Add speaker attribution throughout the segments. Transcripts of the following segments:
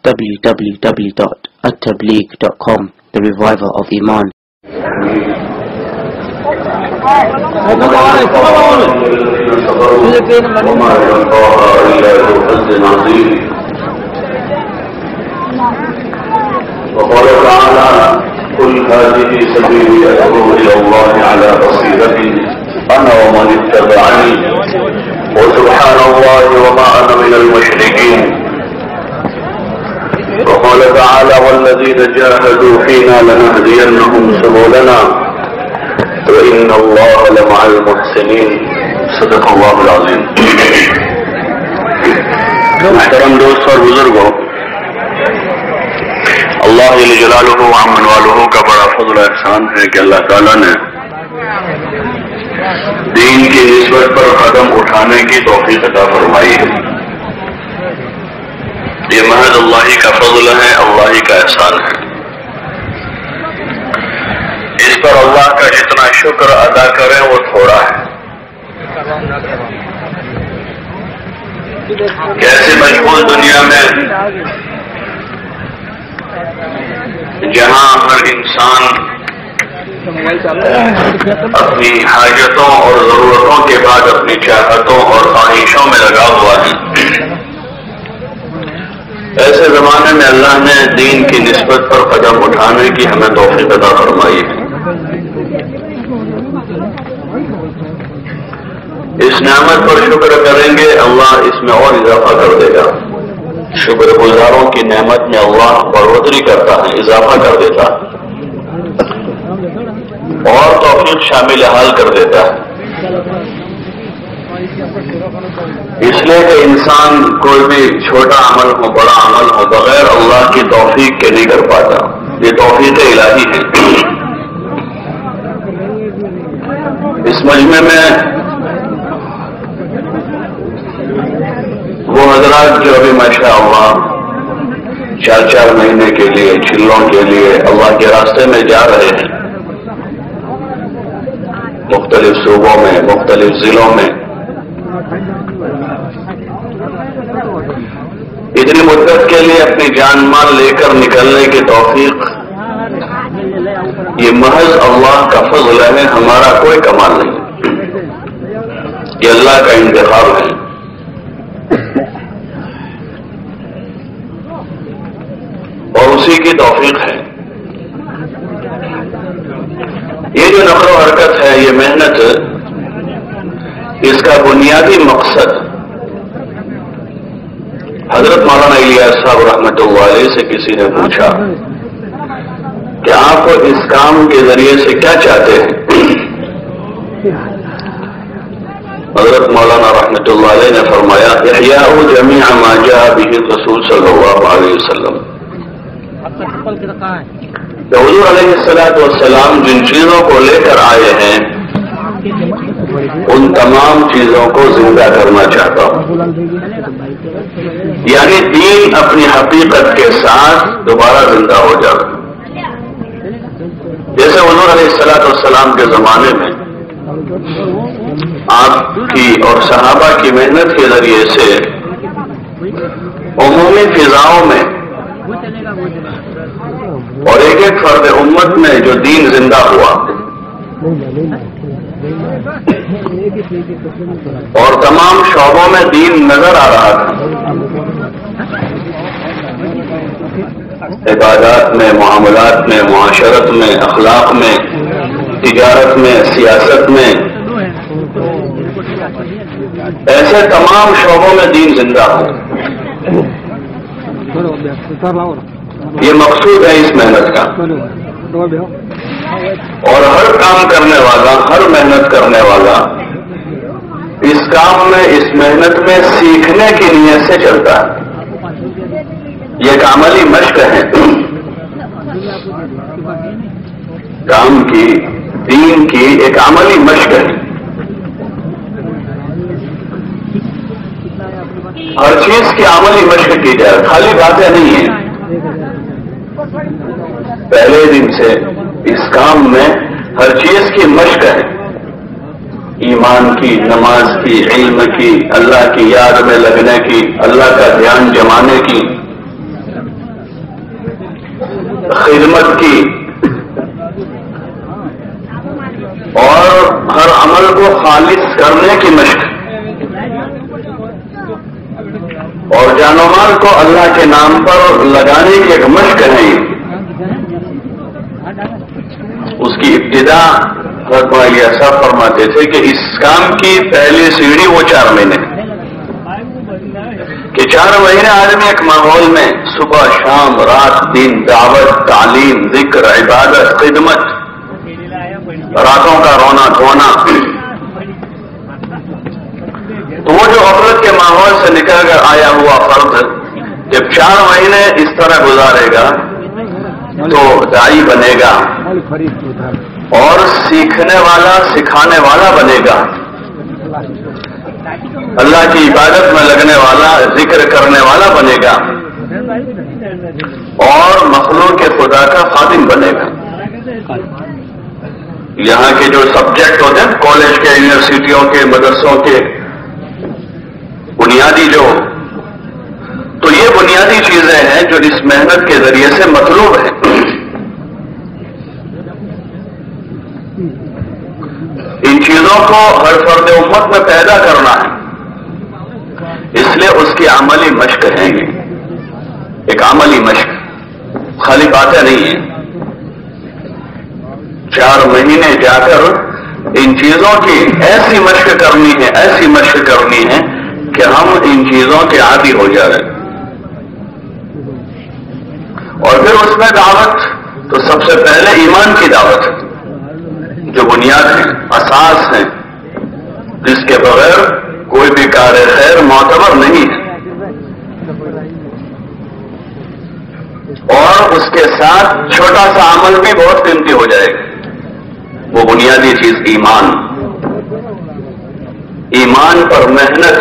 Speaker 1: www.attableek.com, the reviver of Iman.
Speaker 2: وقال تعالى قل هذه سبيلي أدعو إلى الله على بصيرة أنا ومن اتبعني وسبحان الله وما أنا من المشركين. وقال تعالى والذين جاهدوا فينا لنهدينهم سبلنا وإن الله لمع المحسنين. صدق الله العظيم. محترم دوست اور بزرگوں، اللہ جل جلالہ و عمن والہ کا بڑا فضل و احسان ہے کہ اللہ تعالیٰ نے دین کی نسبت پر قدم اٹھانے کی توفیق عطا فرمائی ہے. یہ محض اللہ ہی کا فضل ہے، اللہ ہی کا احسان ہے. اس پر اللہ کا جتنا شکر ادا کریں وہ تھوڑا ہے. کیسے مشغول دنیا میں جہاں ہر انسان اپنی حاجتوں اور ضرورتوں کے بعد اپنی چاہتوں اور خواہشوں میں لگا ہوا ہے، ایسے زمانے میں اللہ نے دین کی نسبت پر قدم اٹھانے کی ہمیں توفیق عطا فرمائی ہے. اس نعمت پر شکر کریں گے، اللہ اس میں اور اضافہ کر دے گا. شکر گزاروں کی نعمت میں اللہ بڑھوتری کرتا ہے، اضافہ کر دیتا ہے اور توفیق شامل حال کر دیتا ہے. اس لیے کہ انسان کوئی بھی چھوٹا عمل ہو بڑا عمل ہو بغیر اللہ کی توفیق کے نہیں کر پاتا. یہ توفیق الہی ہے. اس مجمع میں وہ حضرات جو ابھی ماشاء اللہ 4 مہینے کے لیے چلوں کے لیے اللہ کے راستے میں جا رہے ہیں، مختلف صوبوں میں مختلف ضلعوں میں، اتنی مدت کے لیے اپنی جان مال لے کر نکلنے کی توفیق یہ محض اللہ کا فضل ہے، ہمارا کوئی کمال نہیں. یہ اللہ کا انتخاب ہے. اور اسی کی توفیق ہے. یہ جو نقل و حرکت ہے، یہ محنت، اس کا بنیادی مقصد حضرت مولانا الیاس صاحب رحمۃ اللہ علیہ سے کسی نے پوچھا کہ آپ اس کام کے ذریعے سے کیا چاہتے ہیں؟ حضرت مولانا رحمۃ اللہ علیہ نے فرمایا احیاء جمیع ما جاء به الرسول صلی اللہ علیہ وسلم. حضور علیہ السلام جن چیزوں کو لے کر آئے ہیں ان تمام چیزوں کو زندہ کرنا چاہتا ہوں. یعنی دین اپنی حقیقت کے ساتھ دوبارہ زندہ ہو جائے. جیسے حضور علیہ السلام کے زمانے میں آپ کی اور صحابہ کی محنت کے ذریعے سے عمومی فضاؤں میں اور ایک فرد امت میں جو دین زندہ ہوا اور تمام شعبوں میں دین نظر آ رہا تھا، عبادات میں، معاملات میں، معاشرت میں، اخلاق میں، تجارت میں، سیاست میں، ایسے تمام شعبوں میں دین زندہ ہو. یہ مقصود ہے اس محنت کا. اور ہر کام کرنے والا، ہر محنت کرنے والا اس کام میں، اس محنت میں سیکھنے کی نیت سے چلتا ہے. یہ ایک عملی مشق ہے. کام کی، دین کی ایک عملی مشق ہے. ہر چیز کی عملی مشق کی جائے، خالی باتیں نہیں ہیں. پہلے دن سے اس کام میں ہر چیز کی مشق ہے. ایمان کی، نماز کی، علم کی، اللہ کی یاد میں لگنے کی، اللہ کا دھیان جمانے کی. خدمت کی اور ہر عمل کو خالص کرنے کی مشق اور جان و مال کو اللہ کے نام پر لگانے کی ایک مشق ہے. اس کی ابتدا حضرت مولانا صاحب فرماتے تھے کہ اس کام کی پہلی سیڑھی وہ 4 مہینے کہ 4 مہینے آدمی ایک ماحول میں صبح شام رات دن دعوت تعلیم ذکر عبادت خدمت راتوں کا رونا دھونا تو وہ جو غفلت کے ماحول سے نکل کر آیا ہوا فرد جب 4 مہینے اس طرح گزارے گا تو داعی بنے گا اور سیکھنے والا سکھانے والا بنے گا. اللہ کی عبادت میں لگنے والا ذکر کرنے والا بنے گا اور مخلوق خدا کا خادم بنے گا. یہاں کے جو سبجیکٹ ہوتے ہیں کالج کے یونیورسٹیوں کے مدرسوں کے بنیادی جو تو یہ بنیادی چیزیں ہیں جو اس محنت کے ذریعے سے مطلوب ہیں. ان چیزوں کو ہر فرد امت میں پیدا کرنا ہے اس لیے اس کی عملی مشق ہے. یہ ایک عملی مشق خالی باتیں نہیں ہیں. 4 مہینے جا کر ان چیزوں کی ایسی مشق کرنی ہے کہ ہم ان چیزوں کے عادی ہو جا رہے ہیں. اور پھر اس میں دعوت تو سب سے پہلے ایمان کی دعوت ہے جو بنیاد ہے اساس ہے جس کے بغیر کوئی بھی کار خیر معتبر نہیں ہے. اور اس کے ساتھ چھوٹا سا عمل بھی بہت قیمتی ہو جائے گا. وہ بنیادی چیز ایمان پر محنت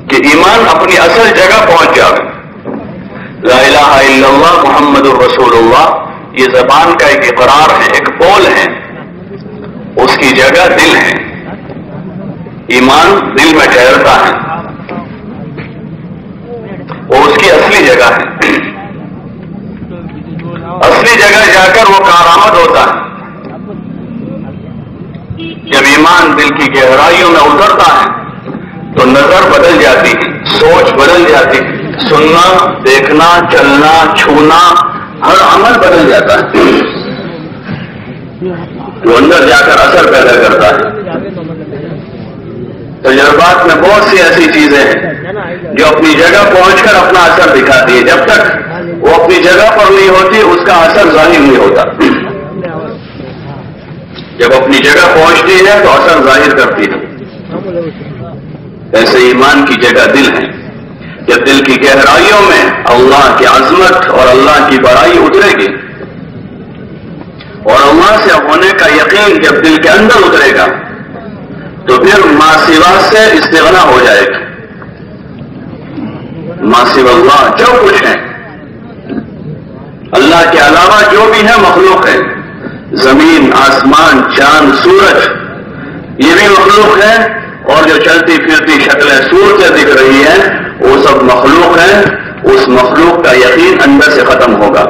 Speaker 2: کہ ایمان اپنی اصل جگہ پہنچ جائے. لا الہ الا اللہ محمد الرسول اللہ یہ زبان کا ایک اقرار ہے ایک بول ہے اس کی جگہ دل ہے. ایمان دل میں ٹھہرتا ہے وہ اس کی اصلی جگہ ہے. اصلی جگہ جا کر وہ کارآمد ہوتا ہے. جب ایمان دل کی گہرائیوں میں اترتا ہے تو نظر بدل جاتی ہے سوچ بدل جاتی ہے سننا دیکھنا چلنا چھونا ہر عمل بدل جاتا ہے. جو اندر جا کر اثر پیدا کرتا ہے. تجربات میں بہت سی ایسی چیزیں ہیں جو اپنی جگہ پہنچ کر اپنا اثر دکھاتی ہے. جب تک وہ اپنی جگہ پر نہیں ہوتی اس کا اثر ظاہر نہیں ہوتا. جب اپنی جگہ پہنچتی ہے تو اثر ظاہر کرتی ہے. ایسے ایمان کی جگہ دل ہے. جب دل کی گہرائیوں میں اللہ کی عظمت اور اللہ کی بڑائی اترے گی اور اللہ سے ہونے کا یقین جب دل کے اندر اترے گا تو پھر ما سوا سے استغنا ہو جائے گا. ما سوا اللہ جو کچھ ہے اللہ کے علاوہ جو بھی ہے مخلوق ہے. زمین آسمان چاند سورج یہ بھی مخلوق ہے اور جو چلتی پھرتی شکلیں صورتیں دکھ رہی ہیں وہ سب مخلوق ہیں. اس مخلوق کا یقین اندر سے ختم ہوگا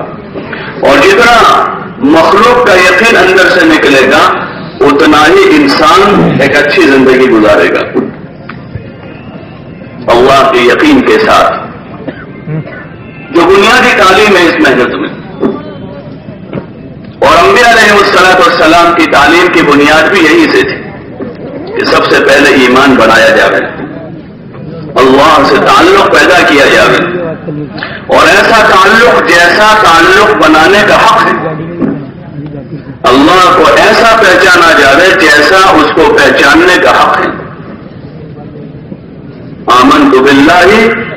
Speaker 2: اور جتنا مخلوق کا یقین اندر سے نکلے گا اتنا ہی انسان ایک اچھی زندگی گزارے گا اللہ کے یقین کے ساتھ. جو بنیادی تعلیم ہے اس محنت میں اور انبیاء علیہ السلام کی تعلیم کی بنیاد بھی یہی سے تھی کہ سب سے پہلے ایمان بنایا جائے اللہ سے تعلق پیدا کیا جائے اور ایسا تعلق جیسا تعلق بنانے کا حق ہے. اللہ کو ایسا پہچانا جائے جیسا اس کو پہچاننے کا حق ہے. آمنت باللہ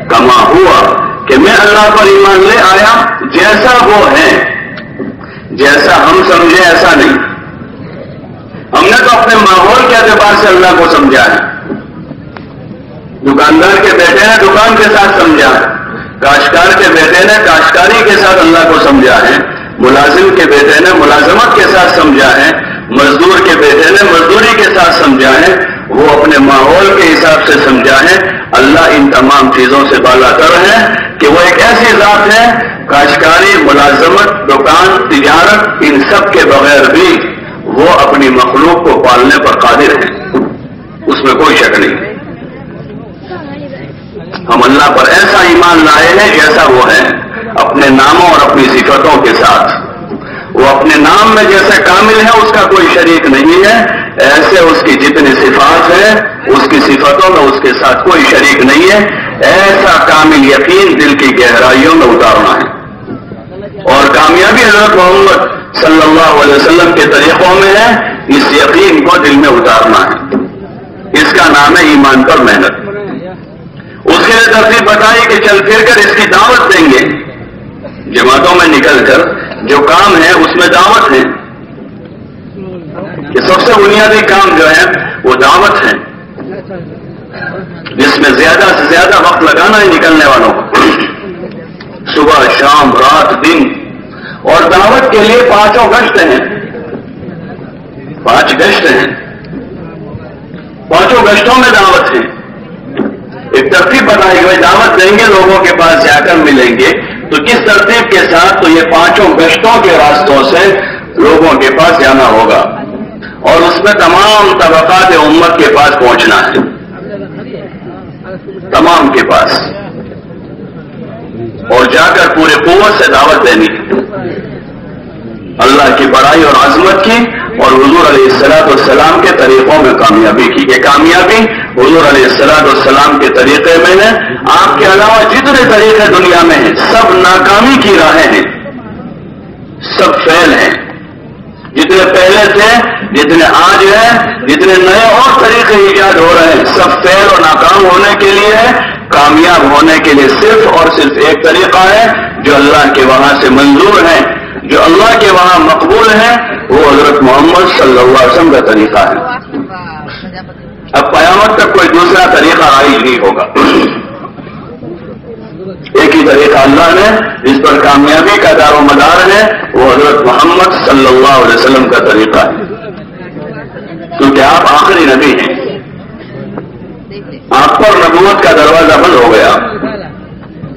Speaker 2: کما ہوا کہ میں اللہ پر ایمان لے آیا جیسا وہ ہے جیسا ہم سمجھے ایسا نہیں. ہم نے تو اپنے ماحول کے اعتبار سے اللہ کو سمجھا ہے. دکاندار کے بیٹے نے دکان کے ساتھ سمجھا ہے کاشتکار کے بیٹے نے کاشتکاری کے ساتھ اللہ کو سمجھا ہے ملازم کے بیٹے نے ملازمت کے ساتھ سمجھا ہے مزدور کے بیٹے نے مزدوری کے ساتھ سمجھا ہے وہ اپنے ماحول کے حساب سے سمجھا ہے اللہ ان تمام چیزوں سے بالا تر ہے کہ وہ ایک ایسی ذات ہے، کاشتکاری، ملازمت، دکان، تجارت، ان سب کے بغیر بھی وہ اپنی مخلوق کو پالنے پر قادر ہے، اس میں کوئی شک نہیں۔ ہم اللہ پر ایسا ایمان لائے ہیں جیسا وہ ہے، اپنے ناموں اور اپنی صفتوں کے ساتھ۔ وہ اپنے نام میں جیسے کامل ہے، اس کا کوئی شریک نہیں ہے، ایسے اس کی جتنی صفات ہے اس کی صفتوں میں اس کے ساتھ کوئی شریک نہیں ہے۔ ایسا کامل یقین دل کی گہرائیوں میں اتارنا ہے، اور کامیابی حضرت محمد صلی اللہ علیہ وسلم کے طریقوں میں ہے اس یقین کو دل میں اتارنا ہے۔ اس کا نام ہے ایمان پر محنت۔ اس کے لیے ترتیب بتائی کہ چل پھر کر اس کی دعوت دیں گے، جماعتوں میں نکل کر جو کام ہے اس میں دعوت ہے، کہ سب سے بنیادی کام جو ہے وہ دعوت ہے، جس میں زیادہ سے زیادہ وقت لگانا ہے نکلنے والوں کو، صبح شام رات دن۔ اور دعوت کے لیے 5 گشت ہیں، 5 گشت ہیں، 5 گشتوں میں دعوت ہے۔ ایک ترتیب بتائی کہ دعوت دیں گے، لوگوں کے پاس جا کر ملیں گے، تو کس ترتیب کے ساتھ؟ تو یہ 5 گشتوں کے راستوں سے لوگوں کے پاس جانا ہوگا، اور اس میں تمام طبقات امت کے پاس پہنچنا ہے، تمام کے پاس، اور جا کر پورے قوت سے دعوت دینی ہے اللہ کی بڑائی اور عظمت کی، اور حضور علیہ السلام کے طریقوں میں کامیابی کی۔ کہ کامیابی حضور علیہ السلام کے طریقے میں ہے، آپ کے علاوہ جتنے طریقے دنیا میں ہیں سب ناکامی کی راہیں ہیں، سب فیل ہیں۔ جتنے پہلے تھے، جتنے آج ہیں، جتنے نئے اور طریقے ایجاد ہو رہے ہیں، سب فیل اور ناکام ہونے کے لیے ہے۔ کامیاب ہونے کے لیے صرف اور صرف ایک طریقہ ہے جو اللہ کے وہاں سے منظور ہے، جو اللہ کے وہاں مقبول ہے، وہ حضرت محمد صلی اللہ علیہ وسلم کا طریقہ ہے۔ اب قیامت تک کوئی دوسرا طریقہ رائج نہیں ہوگا، ایک ہی طریقہ اللہ نے جس پر کامیابی کا دار و مدار ہے، وہ حضرت محمد صلی اللہ علیہ وسلم کا طریقہ ہے، کیونکہ آپ آخری نبی ہیں، آپ پر نبوت کا دروازہ بند ہو گیا۔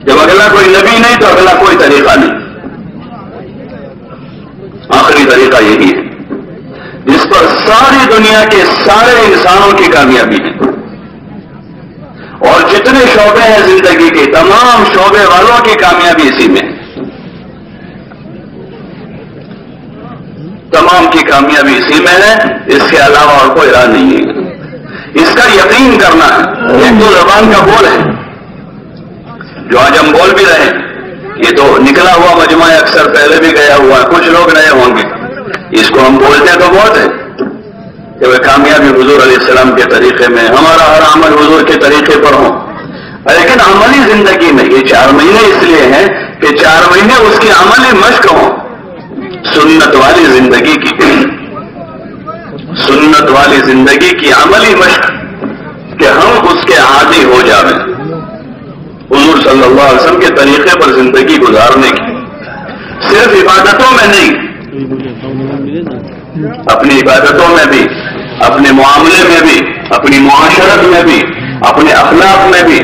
Speaker 2: جب اگلا کوئی نبی نہیں تو اگلا کوئی طریقہ نہیں، آخری طریقہ یہی ہے جس پر ساری دنیا کے سارے انسانوں کی کامیابی ہے، اور جتنے شعبے ہیں زندگی کے تمام شعبے والوں کی کامیابی اسی میں ہے، تمام کی کامیابی اسی میں ہے، اس کے علاوہ اور کوئی راہ نہیں ہے۔ اس کا یقین کرنا ہے۔ ایک تو زبان کا بول ہے جو آج ہم بول بھی رہے ہیں، یہ تو نکلا ہوا مجمع اکثر پہلے بھی گیا ہوا ہے، کچھ لوگ نئے ہوں گے، اس کو ہم بولتے تو بہت ہے کہ وہ کامیابی حضور علیہ السلام کے طریقے میں، ہمارا ہر عمل حضور کے طریقے پر ہو، لیکن عملی زندگی میں یہ 4 مہینے اس لیے ہیں کہ 4 مہینے اس کی عملی مشق ہو، سنت والی زندگی کی، سنت والی زندگی کی عملی مشق، کہ ہم اس کے عادی ہو جائیں، حضور صلی اللہ علیہ وسلم کے طریقے پر زندگی گزارنے کی، صرف عبادتوں میں نہیں، اپنی عبادتوں میں بھی، اپنے معاملے میں بھی، اپنی معاشرت میں بھی، اپنے اخلاق میں بھی،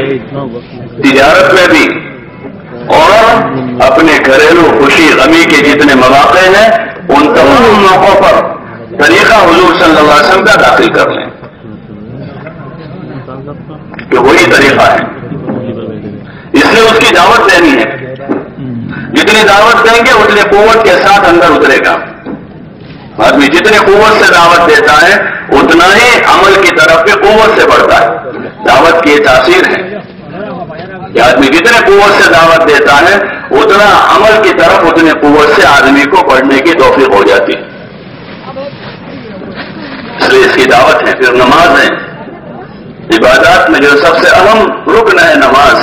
Speaker 2: تجارت میں بھی، اور اپنے گھریلو خوشی غمی کے جتنے مواقع ہیں ان تمام موقعوں پر طریقہ حضور صلی اللہ علیہ وسلم کا داخل کر لیں، کہ وہی طریقہ ہے۔ اس لیے اس کی دعوت دینی ہے، جتنی دعوت دیں گے اتنے قوت کے ساتھ اندر اترے گا۔ آدمی جتنے قوت سے دعوت دیتا ہے اتنا ہی عمل کی طرف بھی قوت سے بڑھتا ہے۔ دعوت کی تاثیر ہے کہ آدمی جتنے قوت سے دعوت دیتا ہے اتنا عمل کی طرف اتنے قوت سے آدمی کو بڑھنے کی توفیق ہو جاتی ہے۔ اس لیے اس کی دعوت ہے۔ پھر نماز ہے، عبادات میں جو سب سے اہم رکن ہے نماز،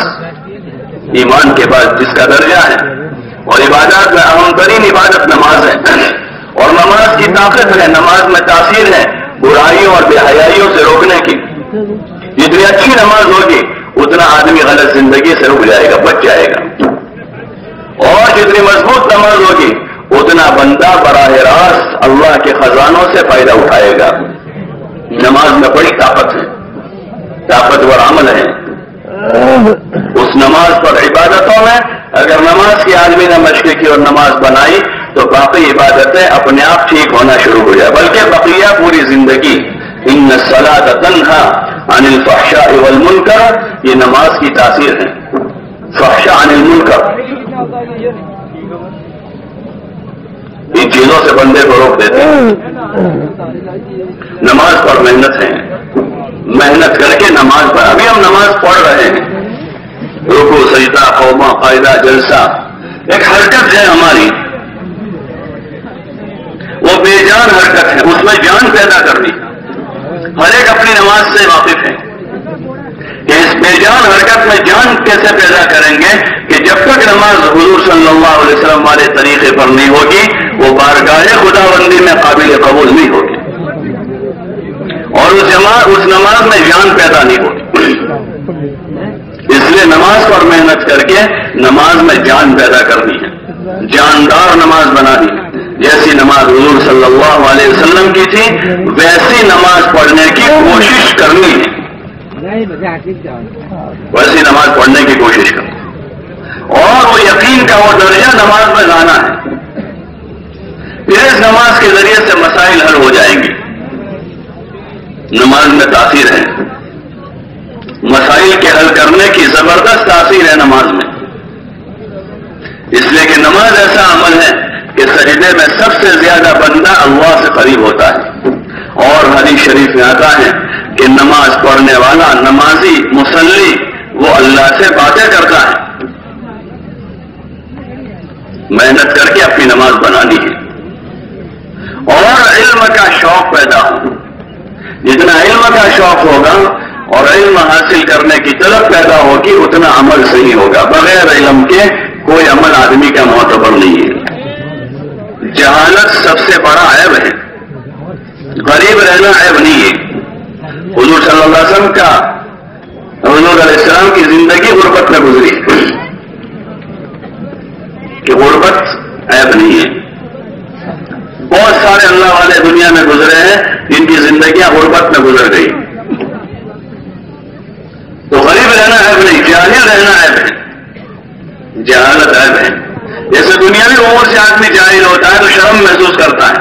Speaker 2: ایمان کے بعد جس کا درجہ ہے، اور عبادات میں اہم ترین عبادت نماز ہے، اور نماز کی طاقت ہے، نماز میں تاثیر ہے برائیوں اور بے حیائیوں سے روکنے کی۔ جتنی اچھی نماز ہوگی اتنا آدمی غلط زندگی سے رک جائے گا، بچ جائے گا، اور جتنی مضبوط نماز ہوگی اتنا بندہ براہ راست اللہ کے خزانوں سے فائدہ اٹھائے گا۔ نماز میں بڑی طاقت ہے، طاقتور عمل ہے، اس نماز پر عبادتوں میں اگر نماز کی آدمی نے مشق کی اور نماز بنائی تو باقی عبادتیں اپنے آپ ٹھیک ہونا شروع ہو جائے، بلکہ بقیہ پوری زندگی ان الصلاۃ تنہا عن الفحشاء والمنکر، یہ نماز کی تاثیر ہے۔ فحشاء عن المنکر، ان چیزوں سے بندے کو روک دیتے ہیں۔ نماز پر محنت ہے، محنت کر کے نماز پڑھ، ابھی ہم نماز پڑھ رہے ہیں، رکوع سجدہ قوما قاعدہ جلسہ، ایک حرکت ہے ہماری، وہ بے جان حرکت ہے، اس میں جان پیدا کرنی، ہر ایک اپنی نماز سے واقف ہے کہ اس بے جان حرکت میں جان کیسے پیدا کریں گے کہ جب تک نماز حضور صلی اللہ علیہ وسلم والے طریقے پر نہیں ہوگی وہ بارگاہ خدا بندی میں قابل قبول نہیں ہوگی، اور اس نماز میں جان پیدا نہیں ہوگی۔ اس لیے نماز پر محنت کر کے نماز میں جان پیدا کرنی ہے، جاندار نماز بنانی ہے۔ جیسی نماز حضور صلی اللہ علیہ وسلم کی تھی ویسی نماز پڑھنے کی کوشش کرنی ہے، ویسی نماز پڑھنے کی کوشش کرنی، اور وہ یقین کا وہ درجہ نماز میں لانا ہے، پھر اس نماز کے ذریعے سے مسائل حل ہو جائیں گے۔ نماز میں تاثیر ہے، مسائل کے حل کرنے کی زبردست تاثیر ہے نماز میں، اس لیے کہ نماز ایسا عمل ہے کہ سجدے میں سب سے زیادہ بندہ اللہ سے قریب ہوتا ہے، اور حدیث شریف میں آتا ہے کہ نماز پڑھنے والا نمازی مصلی وہ اللہ سے باتیں کرتا ہے۔ محنت کر کے اپنی نماز بنانی ہے، اور علم کا شوق پیدا ہو، جتنا علم کا شوق ہوگا اور علم حاصل کرنے کی طلب پیدا ہوگی اتنا عمل صحیح ہوگا۔ بغیر علم کے کوئی عمل آدمی کا معتبر نہیں ہے۔ جہالت سب سے بڑا عیب ہے، غریب رہنا عیب نہیں ہے۔ حضور صلی اللہ علیہ وسلم کا حضور علیہ السلام کی زندگی غربت میں گزری کہ غربت عیب نہیں ہے۔ بہت سارے اللہ والے دنیا میں گزرے ہیں جن کی زندگیاں غربت میں گزر گئی، تو غریب رہنا عیب نہیں، جاہل رہنا عیب ہے، جہالت عیب ہے۔ جیسے دنیاوی امور سے آدمی جاہل ہوتا ہے تو شرم محسوس کرتا ہے،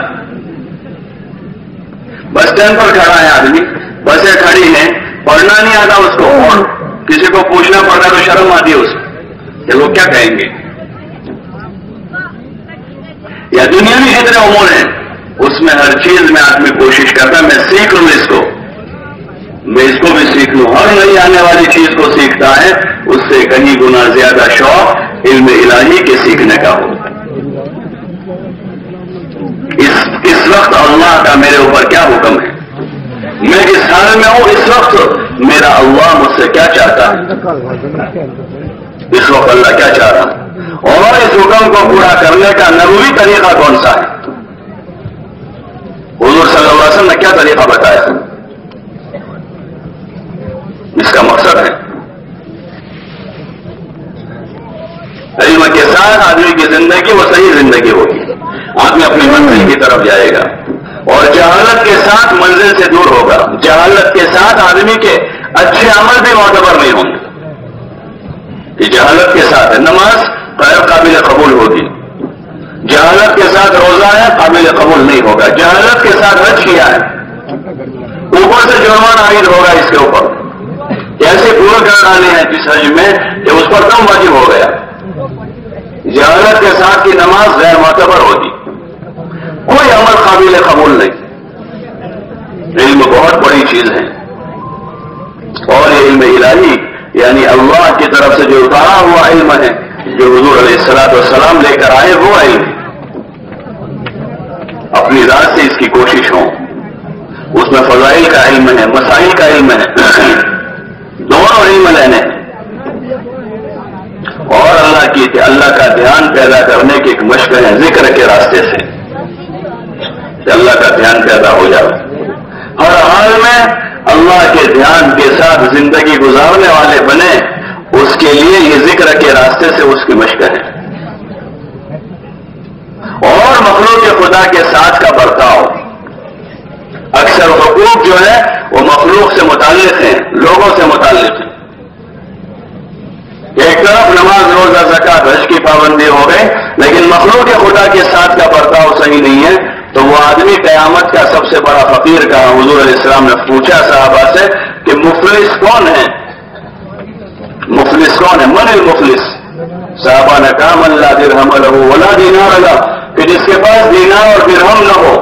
Speaker 2: بس اسٹینڈ پر کھڑا ہے آدمی، بسیں کھڑی ہیں، پڑھنا نہیں آتا اس کو اور کسی کو پوچھنا پڑتا تو شرم آتی ہے اس کو کہ لوگ کیا کہیں گے۔ یا دنیاوی جتنے امور ہیں اس میں ہر چیز میں آدمی کوشش کرتا ہے میں سیکھ لوں اس کو، میں اس کو بھی سیکھ لوں، ہر نہیں آنے والی چیز کو سیکھتا ہے، اس سے کہیں گنا زیادہ شوق علم الہی کے سیکھنے کا ہو۔ اس وقت اللہ کا میرے اوپر کیا حکم ہے، میں جس حال میں ہوں اس وقت میرا اللہ مجھ سے کیا چاہتا ہے، اس وقت اللہ کیا چاہ رہا ہے، اور اس حکم کو پورا کرنے کا نبوی طریقہ کون سا ہے، حضور صلی اللہ علیہ وسلم نے کیا طریقہ بتایا، اس کا مقصد ہے علم کے ساتھ آدمی کی زندگی وہ صحیح زندگی ہوگی، آدمی اپنی منزل کی طرف جائے گا، اور جہالت کے ساتھ منزل سے دور ہوگا۔ جہالت کے ساتھ آدمی کے اچھے عمل بھی معتبر نہیں ہوں گے، کہ جہالت کے ساتھ نماز غیر قابل قبول ہوگی، جہالت کے ساتھ روزہ ہے قابل قبول نہیں ہوگا، جہالت کے ساتھ حج کیا ہے اوپر سے جرمانہ عائد ہوگا اس کے اوپر، ایسے پورے کر ڈالے ہیں جس حج میں کہ اس پر کم واجب ہو گیا۔ جہالت کے ساتھ کی نماز غیر معتبر ہوگی، کوئی عمل قابل قبول نہیں۔ علم بہت بڑی چیز ہے، اور یہ علم الہی یعنی اللہ کی طرف سے جو اتارا ہوا علم ہے، جو حضور علیہ الصلوۃ والسلام لے کر آئے وہ علم، اپنی ذات سے اس کی کوشش ہو، اس میں فضائل کا علم ہے، مسائل کا علم ہے، دونوں علم لینے ہیں، اور اللہ کا دھیان پیدا کرنے کی ایک مشق ہے ذکر کے راستے سے، کہ اللہ کا دھیان پیدا ہو جائے، ہر حال میں اللہ کے دھیان کے ساتھ زندگی گزارنے والے بنے، اس کے لیے یہ ذکر کے راستے سے اس کی مشق ہے، اور مخلوق خدا کے ساتھ کا برتاؤ، اکثر حقوق جو ہے وہ مخلوق سے متعلق ہیں، لوگوں سے متعلق ہیں، زکات حج کی پابندی ہو گئی، لیکن مخلوق خدا کے ساتھ کا برتاؤ صحیح نہیں ہے، تو وہ آدمی قیامت کا سب سے بڑا فقیر کہا؟ حضور علیہ السلام نے پوچھا صحابہ سے کہ مفلس کون ہے؟ مفلس کون ہے؟ من المفلس؟ صحابہ نے کہا من لا درہم لہ ولا دینار لہ، کہ جس کے پاس دینار اور درہم نہ ہو،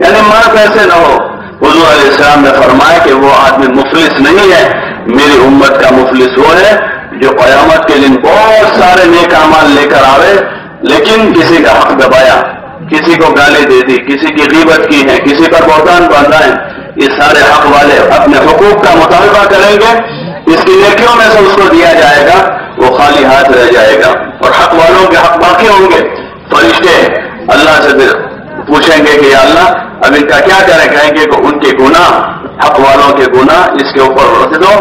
Speaker 2: یعنی مال پیسے نہ ہو۔ حضور علیہ السلام نے فرمایا کہ وہ آدمی مفلس نہیں ہے، میری امت کا مفلس وہ ہے جو قیامت کے دن بہت سارے نیک اعمال لے کر آوے، لیکن کسی کا حق دبایا، کسی کو گالی دے دی، کسی کی غیبت کی ہے، کسی پر بہتان باندھا ہے، یہ سارے حق والے اپنے حقوق کا مطالبہ کریں گے، اس کی نیکیوں میں سے اس کو دیا جائے گا، وہ خالی ہاتھ رہ جائے گا، اور حق والوں کے حق باقی ہوں گے۔ فرشتے اللہ سے پوچھیں گے کہ یا اللہ اب ان کا کیا کریں؟ کہیں گے کہ ان کے گناہ، حق والوں کے گناہ اس کے اوپر رکھ دو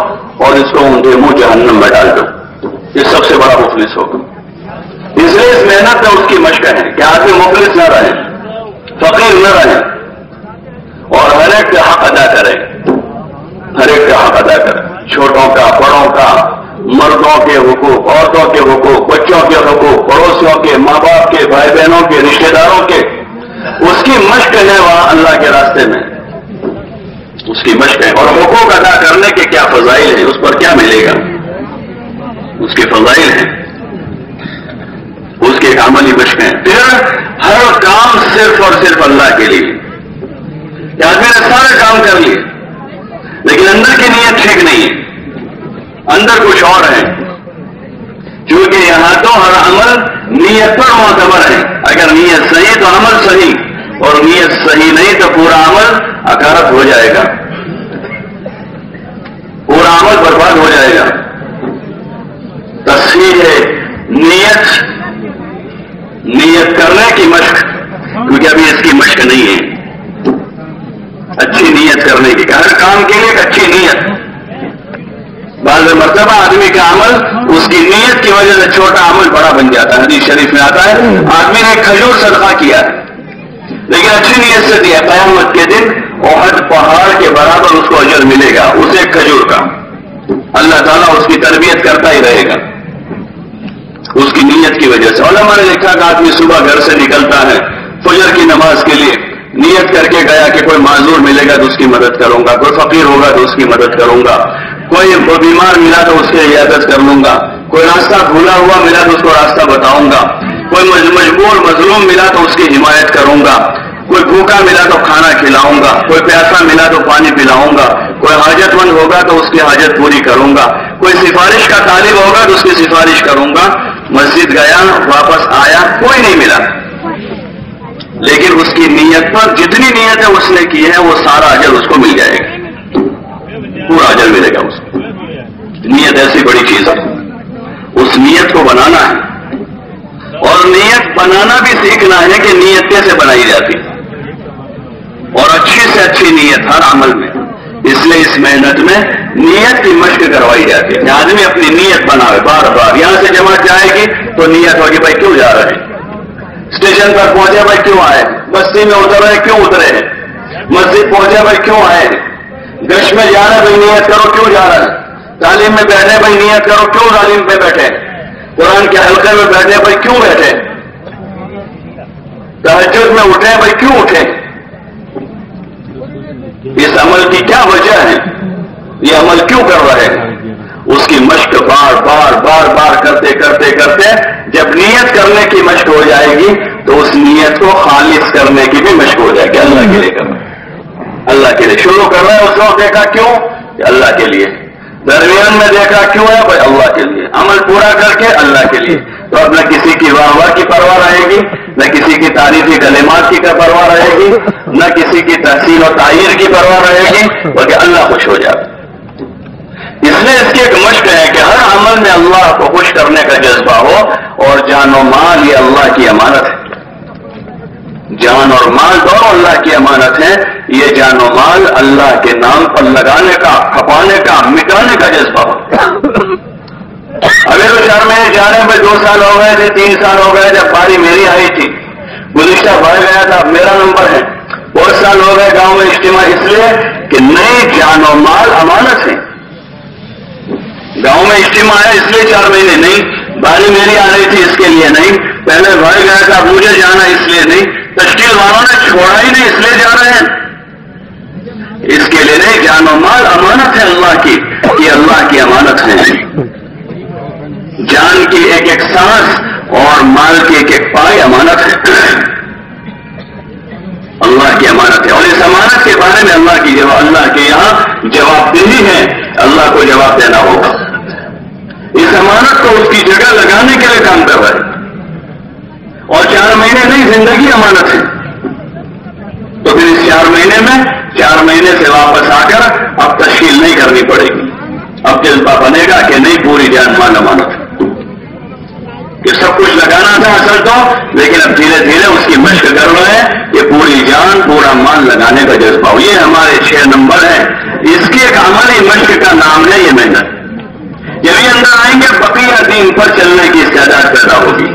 Speaker 2: اور اس کو ان کے منہ جہنم میں ڈال دو۔ یہ سب سے بڑا مفلس ہوگا۔ اس لیے اس محنت میں اس کی مشق ہے کہ آدمی مفلس نہ رہے، فقیر نہ رہے، اور ہر ایک کا حق ادا کرے، ہر ایک کا حق ادا کرے، چھوٹوں کا، بڑوں کا، مردوں کے حقوق، عورتوں کے حقوق، بچوں کے حقوق، پڑوسیوں کے، ماں باپ کے، بھائی بہنوں کے، رشتہ داروں کے۔ اس کی مشق ہے وہاں اللہ کے راستے میں، اس کی مشق ہے۔ اور حقوق ادا کرنے کے کیا فضائل ہیں، اس پر کیا ملے گا، اس کے فضائل ہیں، اس کی ایک عملی مشق ہے۔ پھر ہر کام صرف اور صرف اللہ کے لیے۔ آدمی نے سارے کام کر لیے لیکن اندر کی نیت ٹھیک نہیں ہے، اندر کچھ اور ہے، کیونکہ یہاں تو ہر عمل نیت پر معتبر ہے۔ اگر نیت صحیح تو عمل صحیح، اور نیت صحیح نہیں تو پورا عمل اکارت ہو جائے گا، پورا عمل برباد ہو جائے گا۔ تصحیح ہے نیت کرنے کی مشق، کیونکہ ابھی اس کی مشق نہیں ہے، اچھی نیت کرنے کی، ہر کام کے لیے ایک اچھی نیت۔ بعض مرتبہ آدمی کا عمل اس کی نیت کی وجہ سے چھوٹا عمل بڑا بن جاتا ہے۔ حدیث شریف میں آتا ہے آدمی نے کھجور صدقہ کیا لیکن اچھی نیت سے دیا، قیامت کے دن احد پہاڑ کے برابر اس کو اجر ملے گا اسے کھجور کا۔ اللہ تعالیٰ اس کی تربیت کرتا ہی رہے گا اس کی نیت کی وجہ سے۔ علماء نے لکھا کہ آدمی صبح گھر سے نکلتا ہے فجر کی نماز کے لیے، نیت کر کے گیا کہ کوئی معذور ملے گا تو اس کی مدد کروں گا، کوئی فقیر ہوگا تو اس کی مدد کروں گا، کوئی بیمار ملا تو اس کی عیادت کر لوں گا، کوئی راستہ بھولا ہوا ملا تو اس کو راستہ بتاؤں گا، کوئی مجبور مظلوم ملا تو اس کی حمایت کروں گا، کوئی بھوکا ملا تو کھانا کھلاؤں گا، کوئی پیاسا ملا تو پانی پلاؤں گا، کوئی حاجت مند ہوگا تو اس کی حاجت پوری کروں گا، کوئی سفارش کا طالب ہوگا تو اس کی سفارش کروں گا۔ مسجد گیا واپس آیا کوئی نہیں ملا، لیکن اس کی نیت پر جتنی نیتیں اس نے کی ہے وہ سارا اجر اس کو مل جائے گا، پورا اجر ملے گا اس کو۔ نیت ایسی بڑی چیز ہے، اس نیت کو بنانا ہے، اور نیت بنانا بھی سیکھنا ہے کہ نیت کیسے بنائی جاتی، اور اچھی سے اچھی نیت ہر عمل میں۔ اس لیے اس محنت میں نیت کی مشق کروائی جاتی ہے کہ آدمی اپنی نیت بناوے بار بار۔ یہاں سے جماعت جائے گی تو نیت ہوگی بھائی کیوں جا رہے ہیں، اسٹیشن پر پہنچے بھائی کیوں آئے، بستی میں اتر رہے کیوں اترے ہیں، مسجد پہنچے بھائی کیوں آئے، گشت میں جا رہے بھائی نیت کرو کیوں جا رہے ہیں، تعلیم میں بیٹھے بھائی نیت کرو کیوں تعلیم میں بیٹھے، قرآن کے حلقے میں بیٹھے بھائی کیوں بیٹھے، تہجد میں اٹھے بھائی کیوں اٹھے، اس عمل کی کیا وجہ ہے، یہ عمل کیوں کر رہے ہیں۔ اس کی مشق بار بار بار بار کرتے کرتے کرتے جب نیت کرنے کی مشق ہو جائے گی تو اس نیت کو خالص کرنے کی بھی مشق ہو جائے گی، اللہ کے لیے کرنا، اللہ کے لیے شروع کر رہے ہیں اس وقت دیکھا کیوں کہ اللہ کے لیے، درمیان میں دیکھا کیوں ہے بھائی اللہ کے لیے، عمل پورا کر کے اللہ کے لیے، تو اب نہ کسی کی واہ واہ کی پرواہ رہے گی، نہ کسی کی تعریفی کلمات کی پرواہ رہے گی، نہ کسی کی تحسین و تعیر کی پرواہ رہے گی، بلکہ اللہ خوش ہو جاتا۔ اس لیے اس کی ایک مشق ہے کہ ہر عمل میں اللہ کو خوش کرنے کا جذبہ ہو، اور جان و مال یہ اللہ کی امانت ہے، جان اور مال دونوں اللہ کی امانت ہے، یہ جان و مال اللہ کے نام پر لگانے کا، کھپانے کا، مٹانے کا جذبہ ہو۔ ابھی تو 4 مہینے جانے میں 2 سال ہو گئے تھے، 3 سال ہو گئے جب باری میری آئی تھی، گزشتہ بھائی گیا تھا میرا نمبر ہے، بہت سال ہو گئے گاؤں میں اجتماع، اس لیے کہ نئی جان و مال امانت ہے۔ گاؤں میں اجتماع ہے اس لیے 4 مہینے نہیں، گاڑی میری آ رہی تھی اس کے لیے نہیں، پہلے بھائی گیا تھا مجھے جانا اس لیے نہیں، تشکیل والوں نے چھوڑا ہی نہیں اس لیے جا رہے ہیں، اس کے لیے نہیں، جان و مال امانت ہے اللہ کی، یہ اللہ کی امانت ہے، جان کی ایک ایک سانس اور مال کی ایک ایک پائی امانت ہے، اللہ کی امانت ہے، اور اس امانت کے بارے میں اللہ کے یہاں جواب دہی ہے، اللہ کو جواب دینا ہوگا، اس امانت کو اس کی جگہ لگانے کے لیے کام کر رہا ہے، اور 4 مہینے نہیں، زندگی امانت ہے، تو پھر اس 4 مہینے میں 4 مہینے سے واپس آ کر اب تشکیل نہیں کرنی پڑے گی، اب جذبہ بنے گا کہ نہیں پوری جان مال امانت ہے، کہ سب کچھ لگانا تھا اصل تو، لیکن اب دھیرے دھیرے اس کی مشق کر رہے ہیں کہ پوری جان پورا مال لگانے کا جذبہ ہو، یہ ہمارے 6 نمبر ہے، اس کی ایک عملی مشق کا نام ہے یہ محنت، جب یہ اندر آئیں گے بقیہ دین پر چلنے کی استعداد پیدا ہوگی،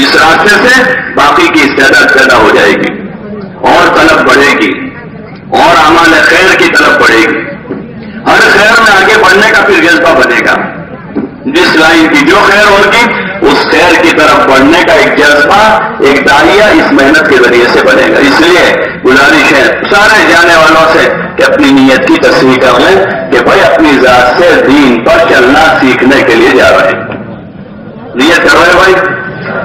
Speaker 2: اس راستے سے باقی کی استعداد پیدا ہو جائے گی، اور طلب بڑھے گی، اور اعمال خیر کی طلب بڑھے گی، ہر خیر میں آگے بڑھنے کا پھر جذبہ بنے گا، جس لائن کی جو خیر ہوگی اس خیر کی طرف بڑھنے کا ایک جذبہ، ایک داعیہ اس محنت کے ذریعے سے بنے گا، اس لیے گزارش ہے سارے جانے والوں سے کہ اپنی نیت کی تصحیح کر لیں کہ بھائی اپنی ذات سے دین پر چلنا سیکھنے کے لیے جا رہے ہیں، نیت کر رہے بھائی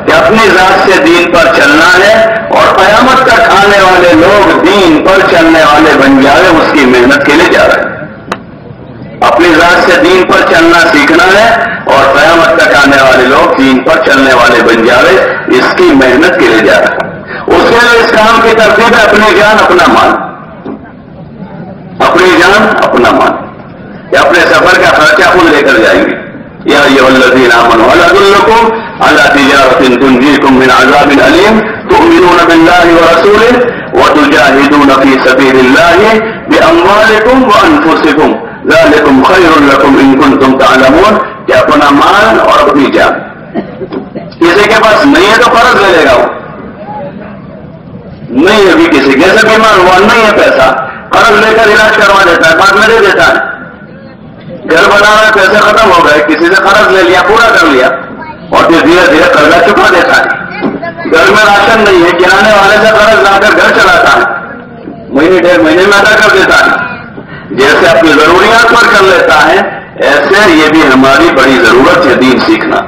Speaker 2: کہ اپنی ذات سے دین پر چلنا ہے، اور قیامت تک آنے والے لوگ دین پر چلنے والے بن جائے اس کی محنت کے لیے جا رہے ہیں، اپنی ذات سے دین پر چلنا سیکھنا ہے، اور قیامت تک آنے والے لوگ دین پر چلنے والے بن جائے اس کی محنت کے لیے جا رہے ہیں، اس کے لیے اس کام کی ترتیب ہے اپنی جان اپنا مال، اپنی جان اپنا مال، کہ اپنے سفر کا خرچہ خود لے کر جائیں گے، یا ایھا الذین آمنوا هل ادلکم علی تجارۃ تنجیکم من عذاب علیم تؤمنون باللہ ورسولہ وتجاہدون فی سبیل اللہ باموالکم وانفسکم ذالکم خیر لکم ان کنتم تعلمون، کہ اپنا مال اور اپنی جان، کسی کے پاس نہیں ہے تو قرض لے لے گا، وہ نہیں ہے بھی کسی کیسے بیمار ہوا نہیں ہے پیسہ، قرض لے کر علاج کروا دیتا ہے، بعد میں دے دیتا ہے، گھر بنانا پیسے ختم ہو گئے کسی سے قرض لے لیا پورا کر لیا، اور پھر دھیرے دھیرے قرضہ چکا دیتا ہے، گھر میں راشن نہیں ہے کرانے والے سے قرض لا کر گھر چلاتا ہے، مہینے 1.5 مہینے میں ادا کر دیتا ہے، جیسے اپنی ضروریات پر کر لیتا ہے، ایسے یہ بھی ہماری بڑی ضرورت ہے دین سیکھنا،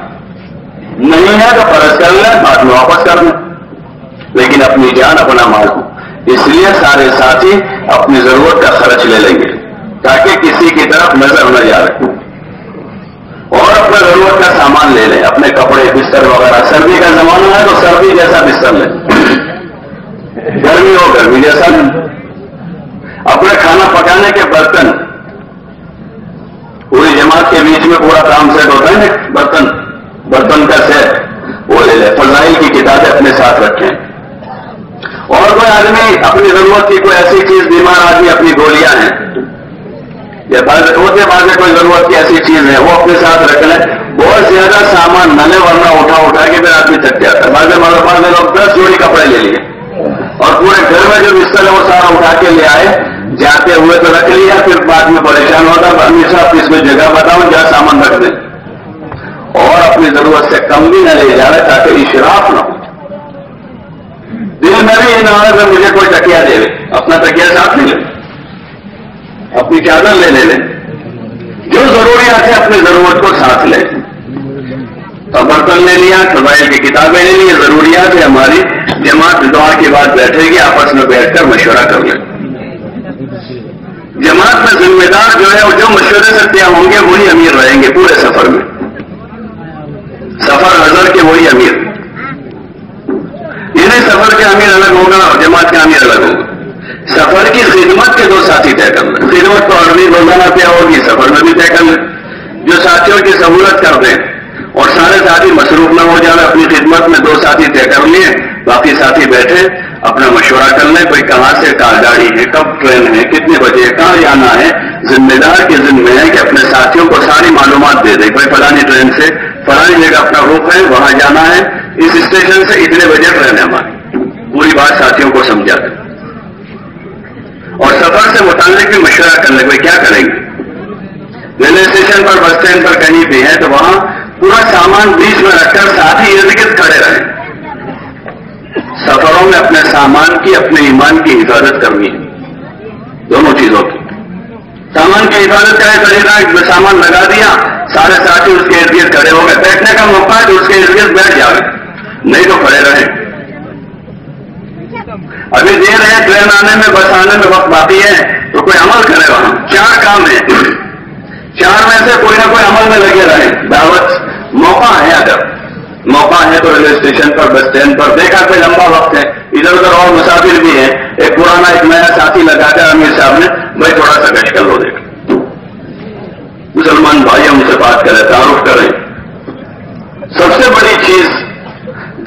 Speaker 2: نہیں ہے تو قرض کر لیں بعد میں واپس کر لیں، لیکن اپنی جان اپنا مال ہو، اس لیے سارے ساتھی اپنی ضرورت کا خرچ لے لیں گے تاکہ کسی کی طرف نظر نہ جائے، اور اپنے ضرورت کا سامان لے لیں، اپنے کپڑے بستر وغیرہ، سردی کا زمانہ ہے تو سردی جیسا بستر لیں، گرمی ہو گرمی جیسا لیں، اپنے کھانا پکانے کے برتن، پوری جماعت کے بیچ میں پورا کام سیٹ ہوتا ہے نا، برتن کا سیٹ وہ لے لیں، فضائل کی کتابیں اپنے ساتھ رکھیں، اور کوئی آدمی اپنی ضرورت کی کوئی ایسی چیز، بیمار آدمی اپنی گولیاں ہیں یا ہوتے بعد کوئی ضرورت کی ایسی چیز ہے وہ اپنے ساتھ رکھ لیں، بہت زیادہ سامان نہ لیں ورنہ اٹھا کے پھر آدمی تھک جاتا ہے، بعض لوگ 10 جوڑی کپڑے لے لیے اور پورے گھر میں جو بستر ہے وہ سارا اٹھا کے لے آئے، جاتے ہوئے تو رکھ لیا، پھر بعد میں پریشان ہوتا، ہمیشہ اس میں جگہ بتاؤں جہاں سامان رکھ دیں، اور اپنی ضرورت سے کم بھی نہ لے جا رہے تاکہ اشراف نہ ہو، دل میں بھی یہ نہ ہو کہ مجھے کوئی تکیا دے، اپنا تکیا ساتھ لے لیں، اپنی چادر لے لیں، جو ضروریات ہے اپنی ضرورت کو ساتھ لیں، برتن لے لیا، فضائل کی کتابیں لے لی، ضروریات ہے ہماری، جماعت دعا کے بعد بیٹھے گی، آپس میں بیٹھ کر مشورہ کر لیں، جماعت میں ذمہ دار جو ہے وہ جو مشورے سے طے ہوں گے وہی امیر رہیں گے پورے سفر میں، سفر حضر کے وہی امیر، یعنی سفر کے امیر الگ ہوگا اور جماعت کا امیر الگ ہوگا، سفر کی خدمت کے 2 ساتھی طے کر لیں، خدمت تو عربی روزانہ طے ہوگی، سفر میں بھی طے کر لیں، جو ساتھیوں کی سہولت کر دیں اور سارے ساتھی مصروف نہ ہو جائے، اپنی خدمت میں 2 ساتھی طے کر لیے، باقی ساتھی بیٹھے اپنا مشورہ کر لیں، کوئی کہاں سے گاڑی ہے، کب ٹرین ہے، کتنے بجے کہاں جانا ہے، ذمہ دار کے ذمہ ہے کہ اپنے ساتھیوں کو ساری معلومات دے دیں، کوئی فلانی ٹرین سے فلانی جگہ اپنا رخ ہے وہاں جانا ہے، اس اسٹیشن سے اتنے بجے ٹرین ہے ہماری، پوری بات ساتھیوں کو سمجھا دیں، اور سفر سے متعلق بھی مشورہ کر لیں، کوئی کیا کریں گے، ریلوے اسٹیشن پر بس اسٹینڈ پر کہیں بھی ہے تو وہاں پورا سامان بیچ میں رکھ کر ساتھ ہی ارد گرد کھڑے رہیں. سفروں میں اپنے سامان کی اپنے ایمان کی حفاظت کرنی ہے. دونوں چیزوں کی. سامان کی حفاظت کرے خریدنا سامان لگا دیا, سارے ساتھی اس کے ارد گرد کھڑے ہو گئے. بیٹھنے کا موقع ہے تو اس کے ارد گرد بیٹھ جائے, نہیں تو کھڑے رہیں. ابھی دیر ہے, ٹرین آنے میں بس آنے میں وقت باقی ہے, تو کوئی عمل کرے وہاں. 4 کام ہے, 4 میں سے کوئی نہ کوئی عمل میں لگے رہے. دعوت موقع ہے, اگر موقع ہے تو ریلوے اسٹیشن پر, بس اسٹینڈ پر دیکھا کوئی لمبا وقت ہے, ادھر ادھر اور مسافر بھی ہیں, ایک پرانا ایک نیا ساتھی لگا کر امیر صاحب نے بھائی تھوڑا سا گشت کر لو, دیکھ مسلمان بھائیوں سے بات کریں, تعارف کریں. سب سے بڑی چیز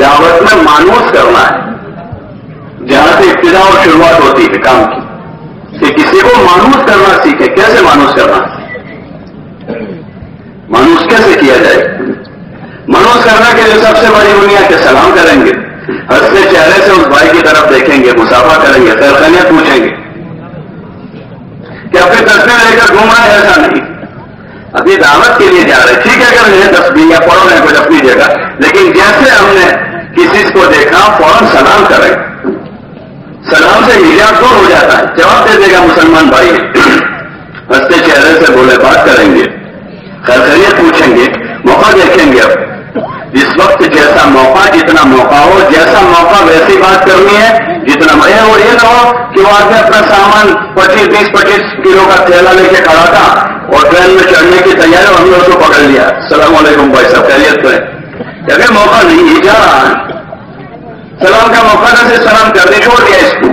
Speaker 2: دعوت میں مانوس کرنا ہے, جہاں سے ابتدا اور شروعات ہوتی ہے کام کی, کہ کسی کو مانوس کرنا سیکھے. کیسے مانوس کرنا, مانوس کیسے کیا جائے؟ مانوس کرنا کے لیے سب سے بڑی بنیاد کہ سلام کریں گے, ہنستے چہرے سے اس بھائی کی طرف دیکھیں گے, مسافہ کریں گے, خیر خیریت پوچھیں گے. کہ اپنی تصویر لے کر گھوم رہا ہے, ایسا نہیں. ابھی دعوت کے لیے جا رہے, ٹھیک ہے اگر یہ تصویر یا پڑھو رہے کچھ اپنی جگہ, لیکن جیسے ہم نے کسی کو دیکھا فوراً سلام کریں. سلام سے حجاب دور ہو جاتا ہے. جواب دے دے گا مسلمان بھائی, ہنستے چہرے سے بولے بات کریں گے, خیر خیریت پوچھیں گے, موقع دیکھیں گے. اب جس وقت جیسا موقع, جتنا موقع ہو, جیسا موقع ویسی بات کرنی ہے جتنا میں. اور یہ نہ ہو کہ وہ آدمی اپنا سامان 25 کلو کا تھیلا لے کے کھڑا تھا اور ٹرین میں چڑھنے کی تیاری, ہم نے اس کو پکڑ لیا, السلام علیکم بھائی صاحب خیریت پہ. اگر موقع نہیں, یہ جا رہا ہے, سلام کا موقع نہ سے سلام کرنے چھوڑ دیا. اس کو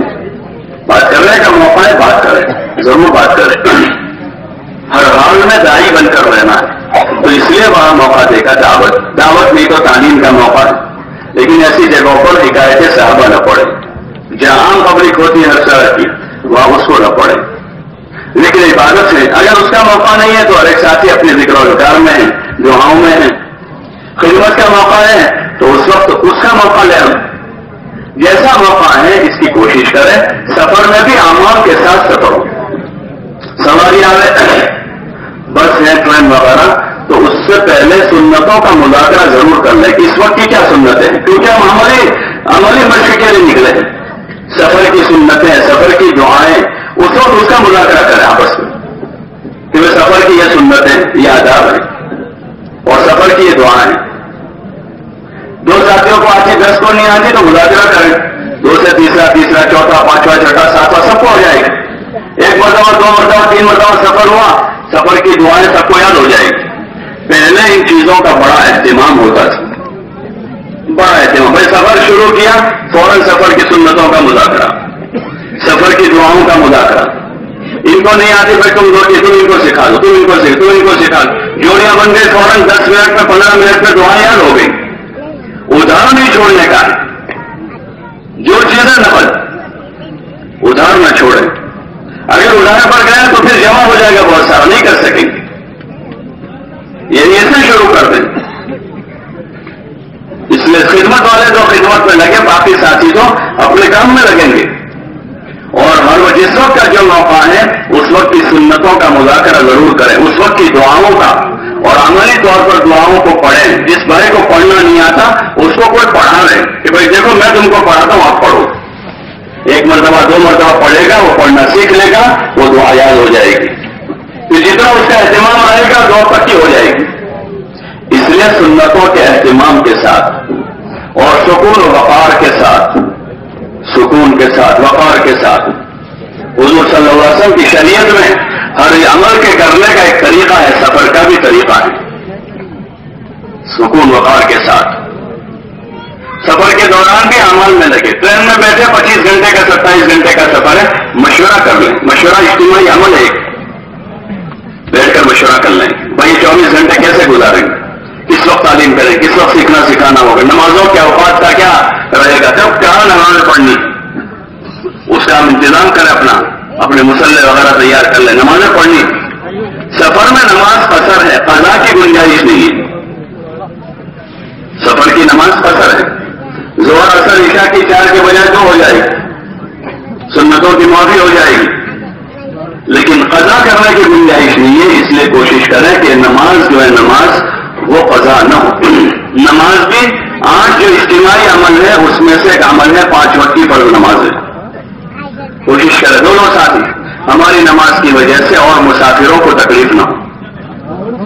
Speaker 2: بات کرنے کا موقع ہے, بات کریں, ضرور بات کریں. ہر حال میں دائی بن کر رہنا ہے, تو اس لیے وہاں موقع دیکھا. دعوت نہیں تو تعلیم کا موقع ہے, لیکن ایسی جگہوں پر حکایت صحابہ نہ پڑے. جہاں عام پبلک ہوتی ہے ہر طرح کی, وہاں اس کو نہ پڑے. لیکن عبادت سے اگر اس کا موقع نہیں ہے تو ہر ایک ساتھی اپنے ذکر و اذکار میں ہے, دعاؤں میں ہے. خدمت کا موقع ہے تو اس وقت اس کا موقع لے. جیسا موقع ہے اس کی کوشش کریں. سفر میں بھی اعمال کے ساتھ سفر ہو. سواری آئے, بس ہے, ٹرین وغیرہ, تو اس سے پہلے سنتوں کا مذاکرہ ضرور کر لیں کہ اس وقت کی کیا سنتیں ہیں, کیونکہ ہم عملی مشق کے لیے نکلے ہیں. سفر کی سنتیں, سفر کی دعائیں, اس وقت اس کا مذاکرہ کریں آپس میں کہ سفر کی یہ سنتیں, یہ آداب ہیں اور سفر کی یہ دعائیں. 2 ساتھیوں کو آتی 10 کو نہیں آتی تو مذاکرہ کریں. 2 سے تیسرا, چوتھا, 5واں, 6واں, 7واں سب کو ہو جائے گا. 1 مرتبہ, 2 مرتبہ, 3 مرتبہ سفر ہوا, سفر کی دعائیں سب کو یاد ہو جائے گی. پہلے ان چیزوں کا بڑا اہتمام ہوتا تھا, بڑا اہتمام. بھائی سفر شروع کیا, فوراً سفر کی سنتوں کا مذاکرہ, سفر کی دعاؤں کا مذاکرہ. ان کو نہیں آتی بھائی تم ان کو سکھا دو, تم ان کو سکھا دو. جوڑیاں بن گئی, فوراً 10 منٹ میں 15 منٹ میں دعائیں یاد ہو گئی. ادھار نہیں چھوڑنے کا, جو چیزیں نفل ادھار نہ چھوڑیں. اگر ادھار پر گئے تو پھر جمع ہو جائے گا بہت سارا, نہیں کر سکیں گے. یہ ایسے شروع کر دیں. اس لیے خدمت والے تو خدمت میں لگے, باقی ساتھی تو اپنے کام میں لگیں گے. اور ہر جس وقت کا جو موقع ہے اس وقت کی سنتوں کا مذاکرہ ضرور کریں, اس وقت کی دعاؤں کا, اور عملی طور پر دعاؤں کو پڑھیں. جس بھائی کو پڑھنا نہیں آتا اس کو کوئی پڑھا لے کہ بھائی دیکھو میں تم کو پڑھاتا ہوں, آپ پڑھو. 1 مرتبہ 2 مرتبہ پڑھے گا, وہ پڑھنا سیکھ لے گا, وہ دعا یاد ہو جائے گی. جتنا اس کا اہتمام آئے گا دعا پکی ہو جائے گی. اس لیے سنتوں کے اہتمام کے ساتھ اور سکون و وقار کے ساتھ, سکون کے ساتھ, وقار کے ساتھ. حضور صلی اللہ علیہ وسلم کی شریعت میں ہر عمل کے کرنے کا ایک طریقہ ہے, سفر کا بھی طریقہ ہے. سکون وقار کے ساتھ سفر کے دوران بھی عمل میں لگے. ٹرین میں بیٹھے 25 گھنٹے کا 27 گھنٹے کا سفر ہے, مشورہ کر لیں. مشورہ اجتماعی عمل ہے, بیٹھ کر مشورہ کر لیں. بھائی 24 گھنٹے کیسے گزاریں گے, کس وقت تعلیم کریں, کس وقت سیکھنا سکھانا ہوگا, نمازوں کے اوقات کا کیا رہے گا, کب کیا نمازیں پڑھنی, اس کا ہم انتظام کریں. اپنے مسلح وغیرہ تیار کر لیں, نمازیں پڑھنی. سفر میں نماز قصر ہے, قضا کی گنجائش نہیں ہے. سفر کی نماز قصر ہے. ظہر اثر عشاء کی 4 کے بجائے 2 ہو جائے گی, سنتوں کی معافی ہو جائے گی, لیکن قضا کرنے کی گنجائش نہیں ہے. اس لیے کوشش کریں کہ نماز جو ہے نماز وہ قضا نہ اجتماعی عمل ہے، اس میں سے ایک عمل ہے 5 وقت کی فرض نماز ہے. کوشش کریں دونوں ساتھی ہماری نماز کی وجہ سے اور مسافروں کو تکلیف نہ ہو.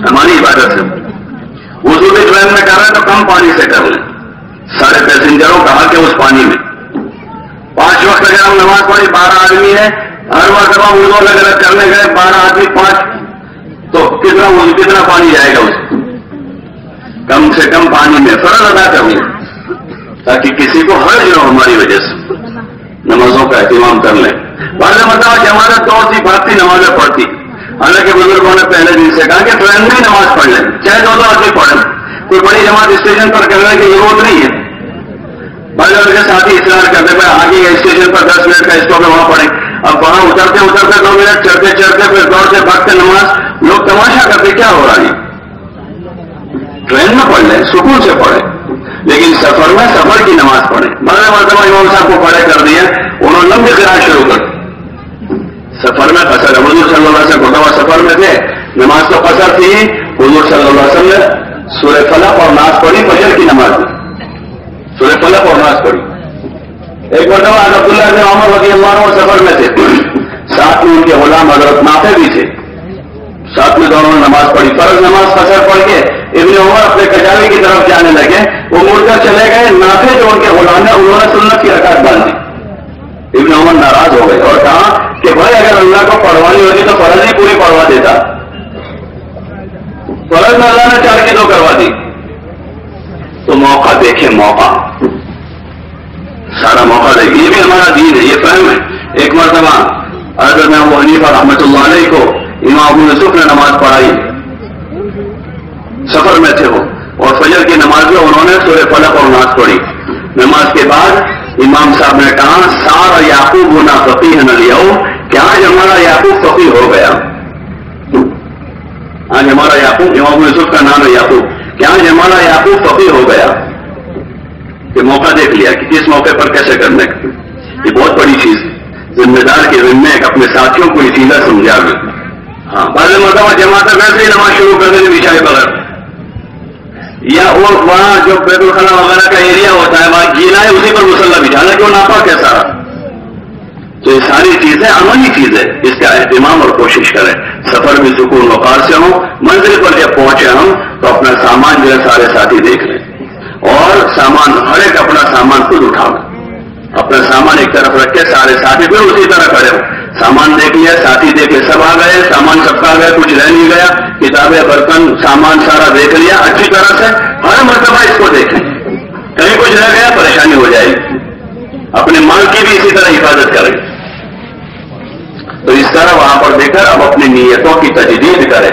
Speaker 2: ہماری عبادت سے وضو بھی ٹرین میں کر رہے ہیں تو کم پانی سے کر لیں. سارے پیسنجروں کا حق ہے اس پانی میں. 5 وقت اگر ہم نماز پڑھی 12 آدمی ہے، ہر وقت ہم وضو الگ الگ کرنے گئے 12 آدمی 5 تو کتنا پانی جائے گا اس کو. کم سے کم پانی میں فرض ادا کر لیں تاکہ کسی کو حرج نہ ہو. ہماری وجہ سے نمازوں کا اہتمام کر لیں. بعض مرتبہ جماعت تو سی بھارتی نمازیں پڑھتی، حالانکہ بزرگوں نے پہلے دن سے کہا کہ ٹرین میں نماز پڑھ لیں، چاہے 2 آدمی پڑھیں. کوئی بڑی جماعت اسٹیشن پر کرنے کی ضرورت نہیں ہے. بعض کے ساتھی اصرار کرتے ہیں آگے اسٹیشن پر 10 منٹ کا اسٹاپ ہے وہاں پڑھیں. اب وہاں اترتے 2 منٹ چڑھتے پھر دوڑتے بھاگتے نماز. لوگ تماشا کرتے کیا ہو رہا ہے. ٹرین میں پڑھ لیں، سکون سے پڑھیں، لیکن سفر میں سفر کی نماز پڑھیں. بعض مرتبہ امام صاحب کو کھڑے کر دیا، انہوں نے لمبی قرات شروع کر. سفر میں قصر، حضور صلی اللہ علیہ وسلم سفر میں تھے، نماز تو قصر تھی. حضور صلی اللہ علیہ وسلم نے سورہ فلق اور ناس پڑھی، فجر کی نماز میں سورہ فلق اور ناس پڑھی. ایک مرتبہ عبداللہ بن عمر رضی اللہ عنہ سفر میں تھے، ساتھ میں ان کے غلام حضرت نافع بھی تھے، ساتھ میں دونوں نے نماز پڑھی. فرض نماز قصر پڑھ کے ابن عمر اپنے کچاوی کی طرف جانے لگے، وہ مڑ کر چلے گئے. نافع جو ان کے غلام ہیں انہوں نے سنت کی رکعت باندھ دی. ابن عمر ناراض ہو گئے اور کہا کہ بھائی اگر اللہ کو پڑھوانی ہوتی تو فرض ہی پوری پڑھوا دیتا. فرض میں اللہ نے 4 کی 2 کروا دی. تو موقع دیکھیں، موقع سارا موقع دیکھیں. یہ بھی ہمارا دین ہے، یہ فہم ہے. ایک مرتبہ حضرت ابو حنیفہ رحمۃ اللہ علیہ کو امام ابو یوسف نے نماز پڑھائی، سفر میں تھے وہ، اور فجر کی نماز میں انہوں نے سورہ فلق اور ناس پڑھی. نماز کے بعد امام صاحب نے کہا سارا یعقوب نا فقیہ نہ لیاؤ، کہ آج ہمارا یعقوب فقیہ ہو گیا. آج ہمارا یعقوب، امام ابو یوسف کا نام ہے یعقوب، کہ آج ہمارا یعقوب فقیہ ہو گیا. کہ موقع دیکھ لیا کہ کس موقع پر کیسے کرنے کا. یہ بہت بڑی چیز ہے. ذمہ دار کے ذمے اپنے ساتھیوں کو یہ چیزیں سمجھا دیں. ہاں بعض مرتبہ جماعت ویسے ہی نماز شروع کر دینے بچارے بغیر، یا وہ وہاں جو بیت الخلا وغیرہ کا ایریا ہوتا ہے وہاں گیلا ہے، اسی پر مسلح بچھانا کہ وہ ناپاک ہے سارا. تو یہ ساری چیزیں عملی چیز ہے، اس کا اہتمام اور کوشش کریں. سفر بھی سکون وقار سے ہو. منزل پر جب پہنچے ہم تو اپنا سامان جو ہے سارے ساتھی دیکھ لیں، اور سامان ہر ایک اپنا سامان خود اٹھاؤ. اپنا سامان ایک طرف رکھ کے سارے ساتھی پھر اسی طرح کھڑے ہو. سامان دیکھ لیا، ساتھی دیکھے، سب آ گئے، سامان سب کا آ گیا، کچھ رہ نہیں گیا. کتابیں، برتن، سامان سارا دیکھ لیا اچھی طرح سے. ہر مرتبہ اس کو دیکھیں، کہیں کچھ رہ گیا پریشانی ہو جائے گی. اپنے مال کی بھی اسی طرح حفاظت کریں. تو اس طرح وہاں پر دیکھ کر اب اپنی نیتوں کی تجدید کریں،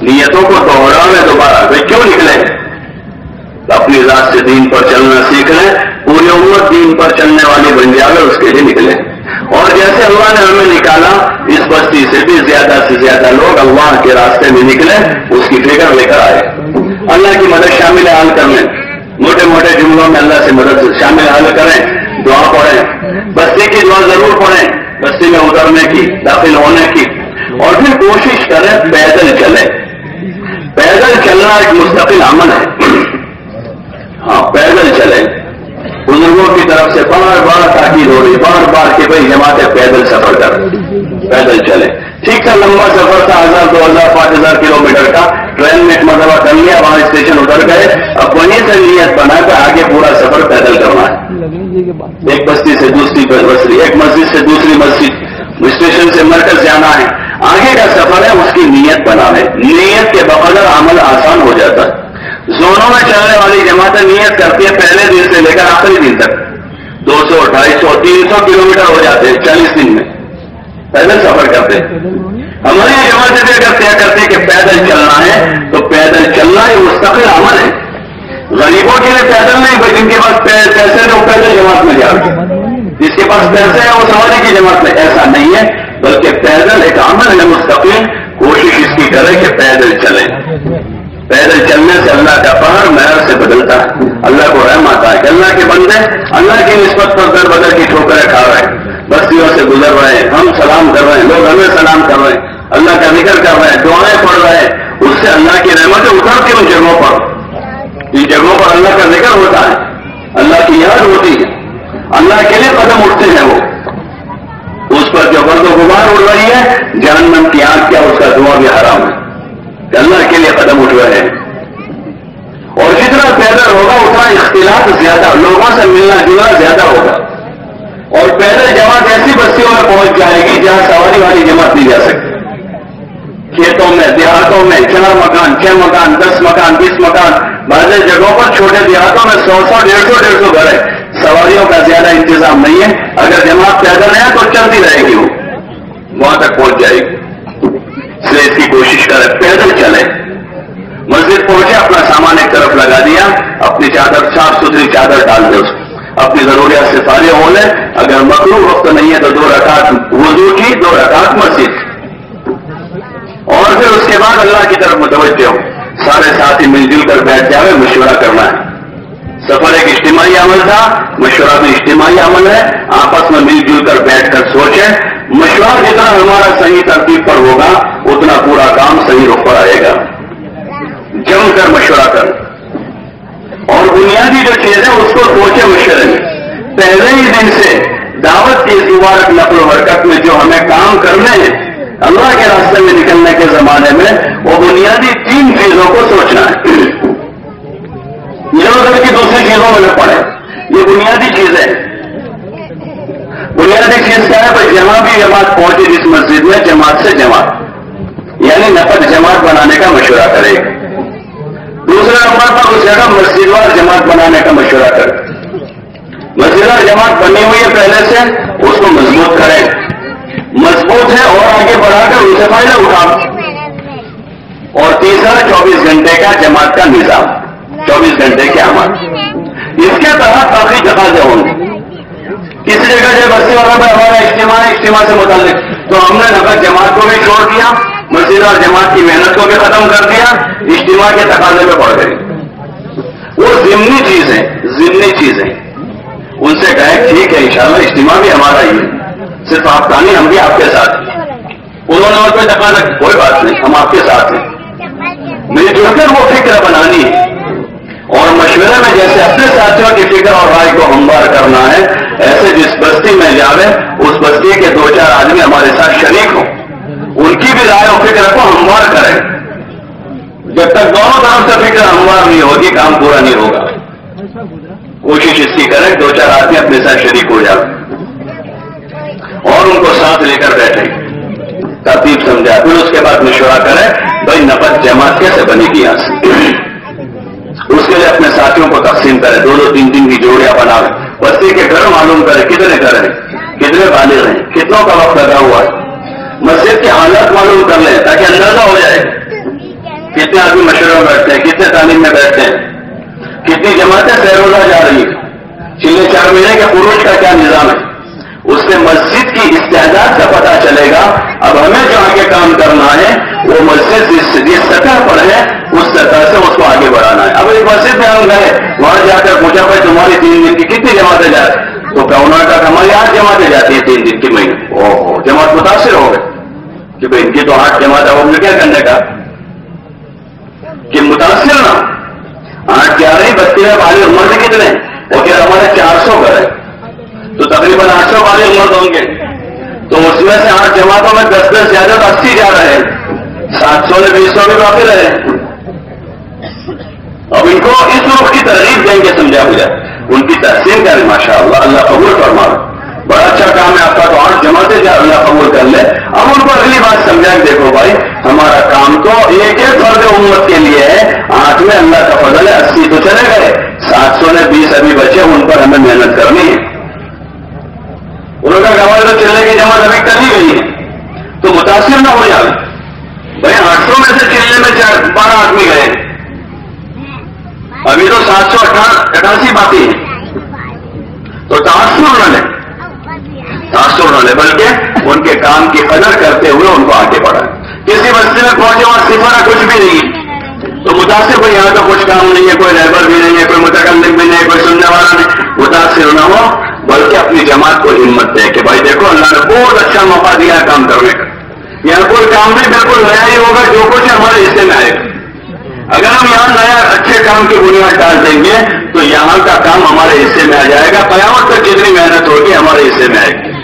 Speaker 2: نیتوں کو دوہراویں دوبارہ. بھائی کیوں نکلے؟ اپنی ذات سے دین پر چلنا سیکھ لیں. پوری امت دین پر چلنے والی بن جائے اس کے لیے نکلے. اور جیسے اللہ نے ہمیں نکالا، اس بستی سے بھی زیادہ سے زیادہ لوگ اللہ کے راستے میں نکلے، اس کی فکر لے کر آئے. اللہ کی مدد شامل حال کر لیں. موٹے موٹے جملوں میں اللہ سے مدد شامل حال کریں، دعا پڑھیں، بستی کی دعا ضرور پڑھیں، بستی میں اترنے کی، داخل ہونے کی. اور پھر کوشش کریں پیدل چلیں. پیدل چلنا ایک مستقل عمل ہے. ہاں پیدل چلیں. بزرگوں کی طرف سے بار بار تاکید ہو رہی، بار بار کہ بھائی جماعتیں پیدل سفر کریں، پیدل چلیں. ٹھیک تھا لمبا سفر تھا، 1000 2000 5000 کلومیٹر کا. ٹرین میں ایک مرتبہ کر لیا، وہاں اسٹیشن اتر گئے. اب وہیں سے نیت بنا کر آگے پورا سفر پیدل کرنا ہے. ایک بستی سے دوسری بستی، ایک مسجد سے دوسری مسجد، اسٹیشن سے مرکز جانا ہے. آگے کا سفر ہے، اس کی نیت بنانے. نیت کے بقدر عمل آسان ہو جاتا ہے. زونوں میں چلنے والی جماعتیں نیت کرتی ہیں پہلے دن سے لے کر آخری دن تک 200 250 300 کلومیٹر ہو جاتے ہیں 40 دن میں پیدل سفر کرتے ہیں. ہماری جماعتیں بھی اگر طے کرتے ہیں کہ پیدل چلنا ہے تو پیدل چلنا یہ مستقل عمل ہے. غریبوں کے لیے پیدل نہیں، جن کے پاس پیسے ہیں وہ پیدل جماعت میں جا رہے ہیں، جس کے پاس پیسے ہیں وہ سواری کی جماعت میں. ایسا نہیں ہے، بلکہ پیدل ایک عمل ہے مستقل. کوشش اس کی کرے کہ پیدل چلیں. پیدل چلنے سے اللہ کا پہاڑ مہر سے بدلتا ہے، اللہ کو رحم آتا ہے کہ اللہ کے بندے اللہ کی نسبت پر در بدر کی ٹھوکریں کھا رہے ہیں، بستیوں سے گزر رہے ہیں، ہم سلام کر رہے ہیں، لوگ ہمیں سلام کر رہے ہیں، اللہ کا ذکر کر رہے ہیں، دعائیں پڑھ رہے ہیں. اس سے اللہ کی رحمتیں اترتی ان جگہوں پر. ان جگہوں پر اللہ کا ذکر ہوتا ہے. کی یاد ہوتی ہے، اللہ کے لیے قدم اٹھتے ہیں وہ، اس پر جو گرد و غبار اڑ رہی ہے جہنم کی آگ کیا اس کا دعا بھی حرام ہے کہ اللہ کے لیے قدم اٹھ رہے ہیں۔ اور جتنا پیدل ہوگا اتنا اختلاط زیادہ، لوگوں سے ملنا جلنا زیادہ ہوگا، اور پیدل جماعت ایسی بستیوں میں پہنچ جائے گی جہاں سواری والی جماعت نہیں جا سکتی۔ کھیتوں میں، دیہاتوں میں 4 مکان 6 مکان 10 مکان 20 مکان، بعض جگہوں پر چھوٹے دیہاتوں میں 100 150 گھر ہے، سواریوں کا زیادہ انتظام نہیں ہے، اگر جماعت پیدل ہے تو چلتی رہے گی، وہ وہاں تک پہنچ جائے گی۔ اس لیے اس کی کوشش کرے پیدل چلے، مسجد پہنچے اپنا سامان ایک طرف لگا دیا، اپنی چادر صاف ستھری چادر ڈال دے، اس کو اپنی ضروریات سے فارغ ہو لے، اگر مکروہ وقت نہیں ہے تو 2 رکعت وضو کی، 2 رکعت مسجد، اور پھر اس کے بعد اللہ کی طرف متوجہ ہو، سارے ساتھی مل جل کر بیٹھ جاوے، مشورہ کرنا ہے۔ سفر ایک اجتماعی عمل تھا، مشورہ بھی اجتماعی عمل ہے، آپس میں مل جل کر بیٹھ کر سوچیں، مشورہ جتنا ہمارا صحیح ترتیب پر ہوگا اتنا پورا کام صحیح رخ پر آئے گا۔ جم کر مشورہ کر، اور بنیادی جو چیز ہے اس کو سوچے مشورے میں، پہلے ہی دن سے دعوت کی اس مبارک نقل و حرکت میں جو ہمیں کام کرنے ہیں اللہ کے راستے میں نکلنے کے زمانے میں، وہ بنیادی 3 چیزوں کو سوچنا ہے، ادھر ادھر کی دوسری چیزوں میں نہ پڑے، یہ بنیادی چیز ہے۔ بنیادی چیز کیا ہے؟ بھائی جہاں بھی جماعت پہنچے جس مسجد میں، جماعت سے جماعت یعنی نفل جماعت بنانے کا مشورہ کرے۔ دوسرے نمبر پر اس جگہ مسجد وار جماعت بنانے کا مشورہ کرے، مسجد وار جماعت بنی ہوئی ہے پہلے سے، اس کو مضبوط کرے، مضبوط ہے اور آگے بڑھا کر اسے فائدہ اٹھا۔ اور تیسرا 24 گھنٹے کا جماعت کا نظام، 24 گھنٹے کے عمل، اس کے تحت کافی تقاضے ہوں گے۔ کسی جگہ جو بستی والا میں ہمارا اجتماع سے متعلق، تو ہم نے نفل جماعت کو بھی چھوڑ دیا، مسجد اور جماعت کی محنت کو بھی ختم کر دیا، اجتماع کے تقاضے میں پڑ گئی۔ وہ ضمنی چیزیں ان سے کہے ٹھیک ہے انشاءاللہ اجتماع بھی ہمارا ہی ہے، صرف آپ کا نہیں، ہم بھی آپ کے ساتھ ہیں۔ انہوں نے اور کوئی تقاضا، کوئی بات نہیں، ہم آپ کے ساتھ ہیں، مجھے جو کر وہ فکر بنانی ہے، اور مشورے میں جیسے اپنے ساتھیوں کی فکر اور رائے کو ہموار کرنا ہے، ایسے جس بستی میں جاوے اس بستی کے 2-4 آدمی ہمارے ساتھ شریک ہوں، ان کی بھی رائے اور فکر کو ہموار کریں۔ جب تک دونوں طرف سے فکر ہموار نہیں ہوگی کام پورا نہیں ہوگا۔ کوشش اس کی کریں 2-4 آدمی اپنے ساتھ شریک ہو جائے اور ان کو ساتھ لے کر بیٹھیں، ترتیب سمجھا، پھر اس کے بعد مشورہ کریں بھائی نفل جماعت کیسے بنے گی یہاں سے۔ اس کے لیے اپنے ساتھیوں کو تقسیم کریں، 2-2 3-3 کی جوڑیاں بنائیں، بستی کے گھر معلوم کریں کتنے گھر ہیں، کتنے بالغ ہیں، کتنوں کا وقت لگا ہوا ہے، مسجد کے حالات معلوم کر لیں تاکہ اندازہ ہو جائے کتنے آدمی مشورے میں بیٹھتے ہیں، کتنے تعلیم میں بیٹھتے ہیں، کتنی جماعتیں سیروزہ جا رہی ہیں، پچھلے 4 مہینے کے خروج کا کیا نظام ہے، اس سے مسجد کی استعداد کا پتہ چلے گا۔ اب ہمیں جو آگے کام کرنا ہے وہ مسجد جس سطح پر ہے اس سطح سے اس کو آگے بڑھانا ہے۔ اب ایک مسجد میں ہم گئے، وہاں جا کر پوچھا بھائی تمہاری 3 دن کی کتنی جماعتیں جاتی، تو انہوں نے کہا ہماری 8 جماعتیں جاتی ہیں 3 دن کے مہینے۔ اوہ، جماعت متاثر ہو گئے کہ بھائی ان کی تو 8 جماعت ہے، مجھے کیا کرنے کا کہ متاثر نہ 8 جا رہی بستی میں بالغ مرد کتنے، وہ کہ ہمارے 400 گھر ہے تو تقریباً 800 بالغ مرد ہوں گے، تو اس میں سے 8 جماعتوں میں 10 زیادہ 80 جا رہے ہیں، 700 نے 200 بھی باقی رہے۔ اب ان کو اس وقت کی ترغیب دیں گے، سمجھا مجھے ان کی تحسین کریں، ماشاء اللہ، اللہ قبول فرما، بڑا اچھا کام ہے آپ کا، تو 8 جماعتیں جا اللہ قبول کر لے۔ اب ان کو اگلی بات سمجھائیں، دیکھو بھائی ہمارا کام تو ایک فرد امت کے لیے ہے، 8 میں اللہ کا فضل ہے 80 تو چلے گئے، 700 نے 20 ابھی بچے، ان پر ہمیں محنت کرنی ہے۔ انہوں نے کہا تو چلنے کی جماعت ابھی کر ہی گئی ہے تو متاثر نہ ہو جائے بھائی، 800 میں سے چلنے میں 12 آدمی گئے، ابھی تو 788 باقی ہیں، تو تاثر نہ لے بلکہ ان کے کام کی قدر کرتے ہوئے ان کو آگے بڑھائیں۔ کسی بستی میں پہنچے وہاں صفر کچھ بھی نہیں تو متاثر کوئی یہاں تو کچھ کام نہیں ہے، کوئی رہبر بھی نہیں ہے، کوئی متکلم بھی نہیں، کوئی سننے والا نہیں، متاثر نہ ہو بلکہ اپنی جماعت کو ہمت دے کہ بھائی دیکھو اللہ نے بہت اچھا موقع دیا ہے کام کرنے کا، یہاں کوئی کام بھی بالکل نیا ہی ہوگا، جو کچھ ہمارے حصے میں آئے گا۔ اگر ہم یہاں نیا اچھے کام کی بنیاد ڈال دیں گے تو یہاں کا کام ہمارے حصے میں آ جائے گا. قیامت تک جتنی محنت ہوگی ہمارے حصے میں آئے گی.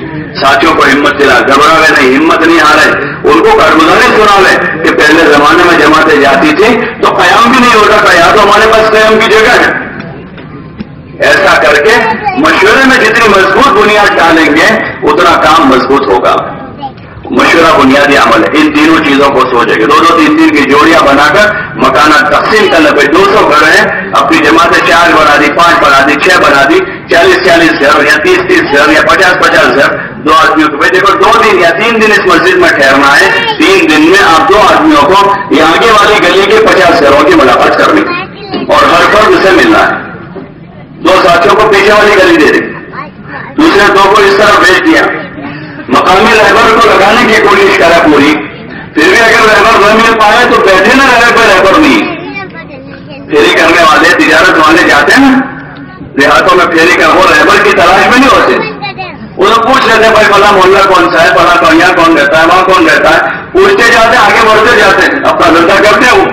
Speaker 2: ساتھیوں کو ہمت دلا, گھبراوے نہیں, ہمت نہیں ہارے. ان کو کارگزاری سناوے کہ پہلے زمانے میں جماعتیں جاتی تھی تو قیام بھی نہیں ہوتا تھا, یا تو ہمارے پاس قیام کی جگہ ہے. ایسا کر کے مشورے میں جتنی مضبوط بنیاد ڈالیں گے اتنا کام مضبوط ہوگا. مشورہ بنیادی عمل ہے. ان تینوں چیزوں کو سوچیں گے. 2-2, 3-3 کی جوڑیاں بنا کر مکانات تقسیم کرنے پہ 200 گھر ہیں, اپنی جماعتیں 4 بنا دی, 5 بنا دی, 6 بنا دی, 40-40 گھر یا 30-30 گھر یا 50-50 گھر 2 آدمیوں کو. دیکھو 2 دن یا 3 دن اس مسجد میں ٹھہرنا ہے. 3 دن میں آپ 2 آدمیوں کو یہ آگے والی گلی کے 50 گھروں کی ملاقات کرنی اور ہر فرد سے ملنا ہے. 2 ساتھیوں کو پیچھے والی گلی دے دی, دوسرے 2 کو اس طرح بھیج دیا. مقامی رہبر کو لگانے کی کوشش کرا پوری. پھر بھی اگر رہبر نہ مل پائے تو بیٹھے نہ رہے پہ رہبر نہیں. پھیری کرنے والے, تجارت والے جاتے ہیں نا دیہاتوں میں, پھیری کر وہ رہبر کی تلاش میں نہیں ہوتے. وہ لوگ پوچھ لیتے ہیں بھائی فلاں محلہ کون سا ہے, فلاں کونیا کون رہتا ہے, وہاں کون رہتا ہے. پوچھتے جاتے ہیں, آگے بڑھتے جاتے ہیں, اپنا دھندا کرتے ہیں.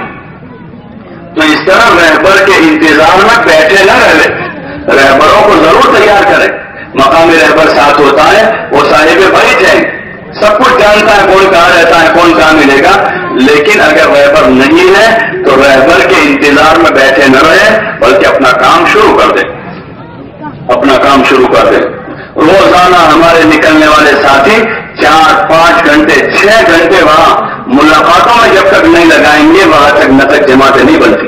Speaker 2: تو اس طرح رہبر کے انتظار میں بیٹھے نہ رہے, رہبروں کو ضرور تیار کریں. مقامی رہبر ساتھ ہوتا ہے, وہ صاحب بیت ہے, سب کچھ جانتا ہے کون کہاں رہتا ہے, کون کہاں ملے گا. لیکن اگر رہبر نہیں ہے تو رہبر کے انتظار میں بیٹھے نہ رہے بلکہ اپنا کام شروع کر دیں. اپنا کام شروع کر دیں. روزانہ ہمارے نکلنے والے ساتھی 4-5 گھنٹے 6 گھنٹے وہاں ملاقاتوں میں جب تک نہیں لگائیں گے وہاں تک نہ تک جماعتیں نہیں بنتی.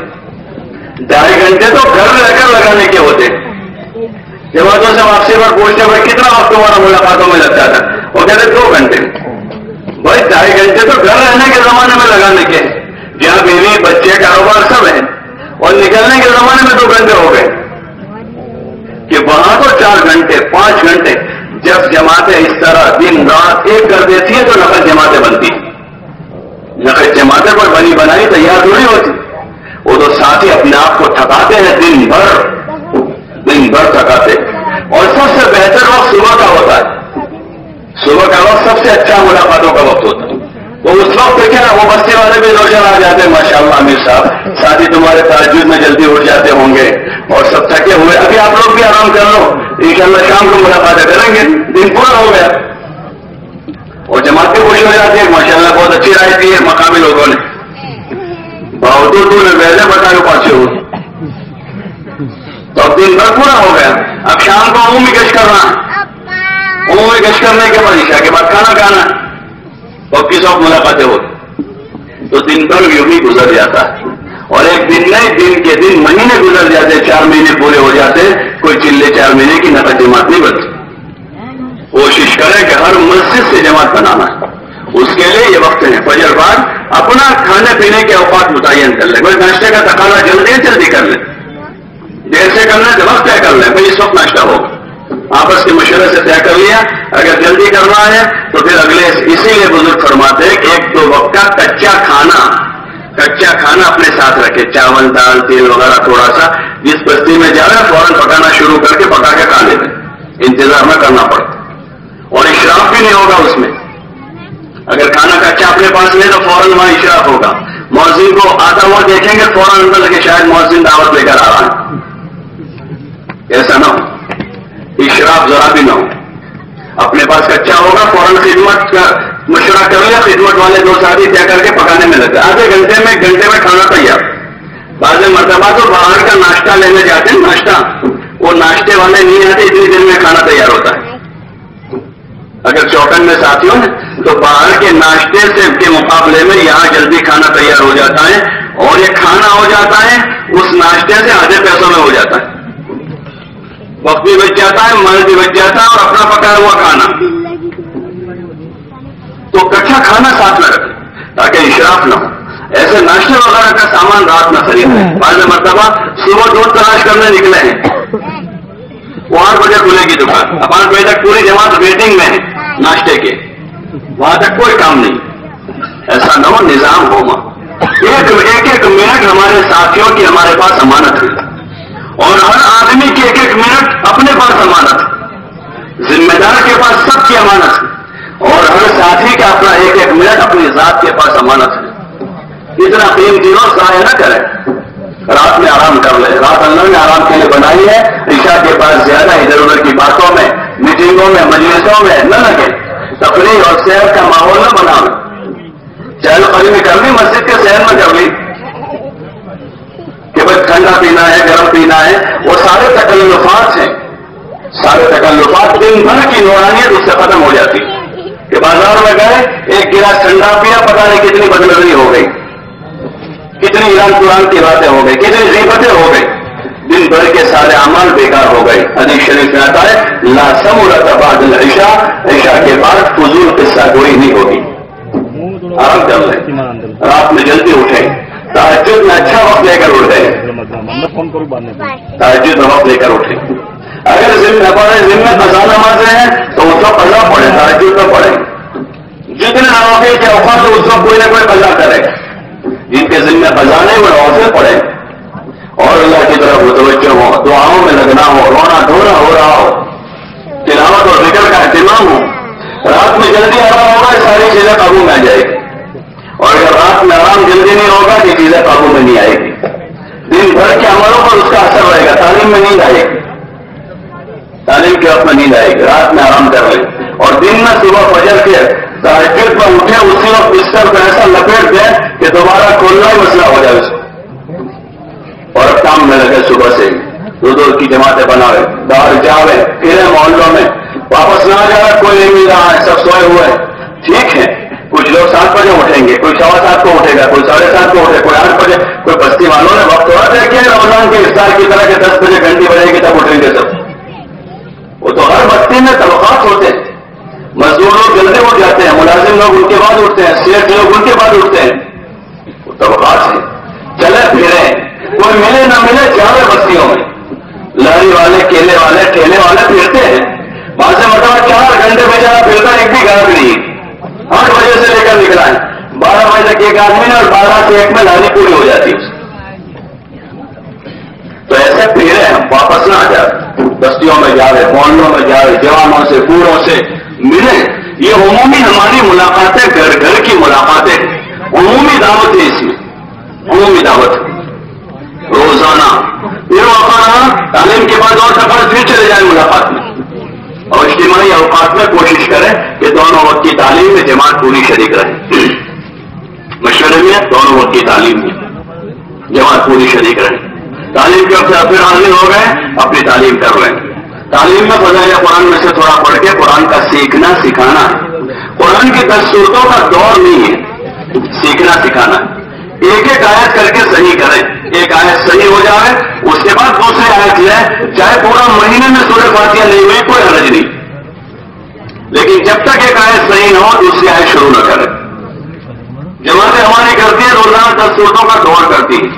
Speaker 2: 2.5 گھنٹے تو گھر رہ کر لگانے کے ہوتے. جماعتوں سے واپسی پر پوچھتے بھائی کتنا وقت تمہارا ملاقاتوں میں لگتا تھا, وہ کہتے 2 گھنٹے. بھائی 2.5 گھنٹے تو گھر رہنے کے زمانے میں لگانے کے, جہاں بیوی بچے کاروبار سب ہیں, اور نکلنے کے زمانے میں 2 گھنٹے ہو گئے. کہ وہاں تو 4 گھنٹے 5 گھنٹے. جب جماعتیں اس طرح دن رات ایک کر دیتی ہیں تو نقد جماعتیں بنتی. نقد جماعتیں پر بنی بنائی تیار تھوڑی ہوتی. وہ تو ساتھی اپنے آپ کو تھکاتے ہیں, دن بھر تھکاتے. اور سب سے بہتر وقت صبح کا ہوتا ہے. صبح کا وقت سب سے اچھا ملاقاتوں کا وقت ہوتا ہے. تو اس وقت کیا وہ بستی والے بھی روشن آ جاتے ہیں, ماشاءاللہ امیر صاحب ساتھی تمہارے تہجد میں جلدی اٹھ جاتے ہوں گے اور سب تھکے ہوئے. ابھی آپ لوگ بھی آرام کر لو, انشاءاللہ شام کو ملاقاتیں کریں گے. دن پورا ہو گیا اور جماعت بھی خوش ہو جاتی ہے. ماشاءاللہ بہت اچھی رائے دی ہے مقامی لوگوں نے. بہت نے ویسے بتا کے پاس ہو تو اب دن بھر پورا ہو گیا. اب شام کو عمومی گشت کرنا, عمومی گشت کرنے کے بعد عشاء کے بعد کھانا کھانا, اور کس وقت ملاقاتیں ہوتی. تو دن بھر یوں ہی گزر جاتا ہے. اور ایک دن نہیں, دن کے دن مہینے گزر جاتے, 4 مہینے پورے ہو جاتے. کوئی چلے 4 مہینے کی نقد جماعت نہیں بنتی. کوشش کریں کہ ہر مسجد سے جماعت بنانا ہے. اس کے لیے یہ وقت ہے. فجر بعد اپنا کھانے پینے کے اوقات متعین کر لیں. کوئی ناشتے کا تقاضا جلدی کر لیں, دیر سے کرنا ہے وقت طے کر لیں. بھائی اس وقت ناشتہ ہوگا, آپس کے مشورے سے طے کر لیا. اگر جلدی کرنا ہے تو پھر اگلے, اسی لیے بزرگ فرماتے ہیں کہ 1-2 وقت کا کچا کھانا اپنے ساتھ رکھے. چاول دال تیل وغیرہ تھوڑا سا, جس بستی میں جا رہا ہے فوراً پکانا شروع کر کے پکا کے کھا لیتے, انتظار نہ کرنا پڑتا. اور اشراف بھی نہیں ہوگا اس میں. اگر کھانا کچا اپنے پاس لے تو فوراً وہاں اشراف ہوگا. مؤذن کو آتا ہوا دیکھیں گے فوراً اندر لگے شاید مؤذن دعوت لے کر آ رہا ہے. ایسا نہ ہو, اشراف ذرا بھی نہ ہو. اپنے پاس کچا ہوگا فوراً خدمت کا مشورہ کر لیا, خدمت والے 2 ساتھی طے کر کے پکانے میں لگتے. آدھے گھنٹے میں 1 گھنٹے میں کھانا تیار. بعض مرتبہ تو باہر کا ناشتہ لینے جاتے ہیں, ناشتہ وہ ناشتے والے نہیں آتے, اتنی دیر میں کھانا تیار ہوتا ہے. اگر چوکن میں ساتھی ہو تو باہر کے ناشتے سے کے مقابلے میں یہاں جلدی کھانا تیار ہو جاتا ہے. اور یہ کھانا ہو جاتا ہے اس ناشتے سے آدھے پیسوں میں ہو جاتا ہے. وقت بھی بچ جاتا ہے, مال بھی بچ جاتا ہے, اور اپنا پکایا ہوا کھانا. تو کچا کھانا ساتھ میں رکھیں تاکہ اشراف نہ ہو. ایسے ناشتے وغیرہ کا سامان رات نہ خریدیں. بعض مرتبہ صبح دودھ تلاش کرنے نکلے ہیں, وہ 8 بجے کھلے گی دکان, 5 بجے تک پوری جماعت ویٹنگ میں ہے ناشتے کے, وہاں تک کوئی کام نہیں. ایسا نہ ہو, نظام ہو. ایک منٹ ہمارے ساتھیوں کی ہمارے پاس امانت ہے, اور ہر آدمی کی 1 منٹ اپنے پاس امانت ہے. ذمہ دار کے پاس سب کی امانت ہے, اور ہر ساتھی کا اپنا 1 منٹ اپنی ذات کے پاس امانت ہے. اتنا قیمتی روز ضائع نہ کریں, رات میں آرام رات اللہ نے آرام کے لیے بنائی ہے. عشاء کے بعد زیادہ ادھر ادھر کی باتوں میں، میٹنگوں میں، مجلسوں میں نہ لگے. تفریح اور سیر کا ماحول نہ بناؤ. چہل قدمی کر لی مسجد کے سیر میں کر لی کہ بھائی ٹھنڈا پینا ہے، گرم پینا ہے، وہ سارے تکلفات ہیں. سارے تکلفات دن بھر کی نورانیت اس سے ختم ہو جاتی کہ بازار میں گئے ایک گلاس ٹھنڈا پیا، پتہ نہیں کتنی بدنظری ہو گئی، کتنی ایران قرآن کی باتیں ہو گئی، کتنی غیبتیں ہو گئی، دن بھر کے سارے اعمال بیکار ہو گئے. حدیث شریف میں آتا ہے لا سمرۃ بعد العشاء، عشاء کے بعد فضول قصہ گوئی نہیں ہوگی. آرام کر لیں، رات میں جلدی اٹھیں، تہجد میں اچھا وقت لے کر اٹھ گئے، تہجد میں وقت لے کر اٹھیں. اگر ذمہ قضا نمازیں ہیں تو اس وقت قضا پڑھیں، تہجد میں پڑھیں. جتنے نوافل کے اوقات اس وقت کوئی نہ کوئی قضا کرے. جن کے ذمہ قضا نہیں وہ نوافل پڑھیں اور اللہ کی طرف متوجہ ہو، دعاؤں میں لگنا ہو، رونا دھونا ہو رہا ہو، تلاوت اور ذکر کا اہتمام ہو. رات میں جلدی آرام ہوگا، ساری چیزیں قابو میں آ جائے گی. اور اگر رات میں آرام جلدی نہیں ہوگا یہ چیزیں قابو میں نہیں آئے گی. دن بھر کے عملوں پر اس کا اثر رہے گا. تعلیم میں نیند آئے گی، تعلیم کے وقت میں نیند آئے گی. رات میں آرام کر لیں اور دن میں صبح فجر کے تہجد پر اٹھے، اسی وقت بستر پہ ایسا لپیٹ دیں کہ دوبارہ کھولنا ہی مسئلہ ہو جائے اس کو. اور اب کام میں لگے صبح سے دو کی جماعتیں بناوے، باہر جاوے، پھرے محلوں میں، واپس نہ جائے، کوئی نہیں مل رہا ہے، سب سوئے ہوئے ہیں. ٹھیک ہے، کچھ لوگ 7 بجے اٹھیں گے، کوئی 7:15 کو اٹھے گا، کوئی 7:30 کو اٹھے، کوئی 8 بجے. کوئی بستی والوں نے وقت تھوڑا دیکھے رمضان کے افطار کی طرح کہ 10 بجے گھنٹی بجے گی تب اٹھیں گے سب. وہ تو ہر بستی میں طبقات ہوتے ہیں. مزدور لوگ جلدی اٹھ جاتے ہیں، ملازم لوگ ان کے بعد اٹھتے ہیں، سیٹ لوگ ان کے بعد اٹھتے ہیں. وہ طبقات ہیں. چلے پھرے، کوئی ملے نہ ملے، چاروں بستیوں میں لاری والے، کیلے والے، ٹھیلے والے پھرتے ہیں. وہاں سے مطلب 4 گھنٹے میں جہاں پھرتا ایک بھی گاہک نہیں. 8 بجے سے لے کر نکلا ہے، 12 بجے تک ایک آدمی نے، اور 12 سے 1 میں لاری پوری ہو جاتی ہے. تو ایسے پھرے ہم واپس نہ آ جاتے، بستیوں میں جا رہے، محلوں میں جا رہے، جوانوں سے بوڑھوں سے ملیں. یہ عمومی ہماری ملاقاتیں، گھر گھر کی ملاقاتیں، عمومی دعوت ہے. اس میں عمومی دعوت روزانہ پھر وقت تعلیم کے بعد اور سفر پھر چلے جائیں ملاقات میں. اور اجتماعی اوقات میں کوشش کریں کہ دونوں وقت کی تعلیم میں جماعت پوری شریک رہے. مشورے میں دونوں وقت کی تعلیم میں جماعت پوری شریک رہے. تعلیم کے وقت پھر حاضر ہو گئے، اپنی تعلیم کر لیں. تعلیم میں فضائل قرآن میں سے تھوڑا پڑھ کے قرآن کا سیکھنا سکھانا ہے. قرآن کی 10 سورتوں کا دور نہیں ہے، سیکھنا سکھانا ہے. ایک ایک آیت کر کے صحیح کریں. ایک آیت صحیح ہو جائے اس کے بعد دوسری آیت لیں. چاہے پورا مہینے میں سورہ فاتحہ نہیں ہوئی کوئی حرج نہیں، لیکن جب تک ایک آیت صحیح نہ ہو دوسری آیت شروع نہ کریں. جماعتیں ہماری کرتی ہیں روزانہ 10 سورتوں کا دور کرتی ہے.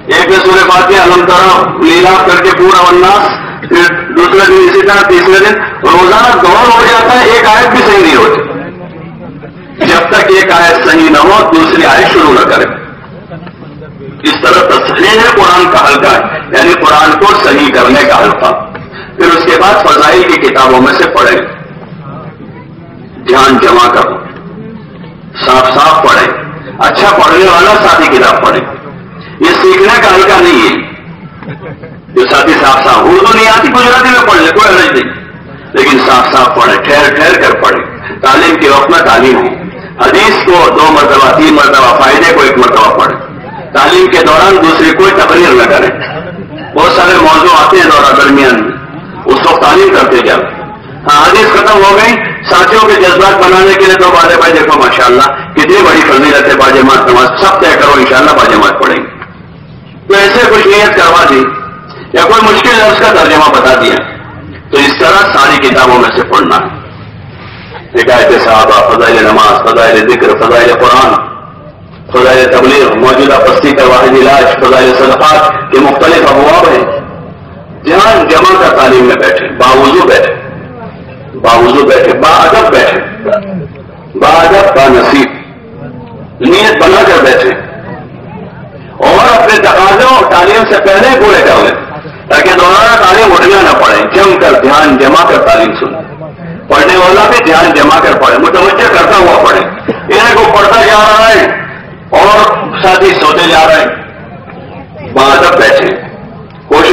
Speaker 2: ایک میں سورہ فاتحہ الحمد للہ لیلا کر کے پورا والناس، پھر دوسرے دن اسی طرح، تیسرے دن روزانہ دور ہو جاتا ہے. ایک آیت بھی صحیح نہیں ہوتی. جب تک ایک آیت صحیح نہ ہو دوسری آیت شروع نہ کریں. اس طرح تصحیح ہے قرآن کا حلقہ، یعنی قرآن کو صحیح کرنے کا حلقہ. پھر اس کے بعد فضائل کی کتابوں میں سے پڑھیں، دھیان جمع کرو، صاف صاف پڑھیں. اچھا پڑھنے والا ساتھی کتاب پڑھیں. یہ سیکھنے کا حلقہ نہیں ہے. جو ساتھی صاف صاف اردو نہیں آتی گجراتی میں پڑھ لے، کوئی حرج نہیں، لیکن صاف صاف پڑھیں، ٹھہر ٹھہر کر پڑھیں. تعلیم کے وقت میں تعلیم ہو. حدیث کو 2 مرتبہ 3 مرتبہ، فائدے کو 1 مرتبہ پڑھیں. تعلیم کے دوران دوسری کوئی تقریر نہ کریں. بہت سارے موضوع آتے ہیں دورہ درمیان میں، اس وقت تعلیم کرتے جاؤ. ہاں حدیث ختم ہو گئی، ساتھیوں کے جذبات بنانے کے لیے تو بازے بھائی دیکھو ماشاءاللہ کتنی بڑی فضیلت ہے، باجماعت نماز سب طے کرو، انشاءاللہ باجماعت پڑھیں گے. تو ایسے کچھ نیت کروا دی یا کوئی مشکل لفظ کا ترجمہ بتا دیا، تو اس طرح ساری کتابوں میں سے پڑھنا ہے. حکایت صحابہ، فضائل نماز، فضائل ذکر، فضائل قرآن، فضائل تبلیغ، موجودہ بستی کا واحد علاج، فضائل صدقات کے مختلف ابواب ہیں. دھیان جمع کر تعلیم میں بیٹھے، باوضو بیٹھے، باوضو بیٹھے، باادب بیٹھے، باادب بانصیب نیت بنا کر بیٹھے، اور اپنے تقاضوں تعلیم سے پہلے پورے کر لیں تاکہ دوبارہ تعلیم اٹھنا نہ پڑے. جم کر دھیان جمع کر تعلیم سنیں. پڑھنے والا بھی دھیان جمع کر پڑھے، متوجہ کرتا ہوا پڑھے. انہیں کو پڑھتا جا رہا ہے اور ساتھی سوتے جا رہے ہیں. باادب بیٹھے، کوشش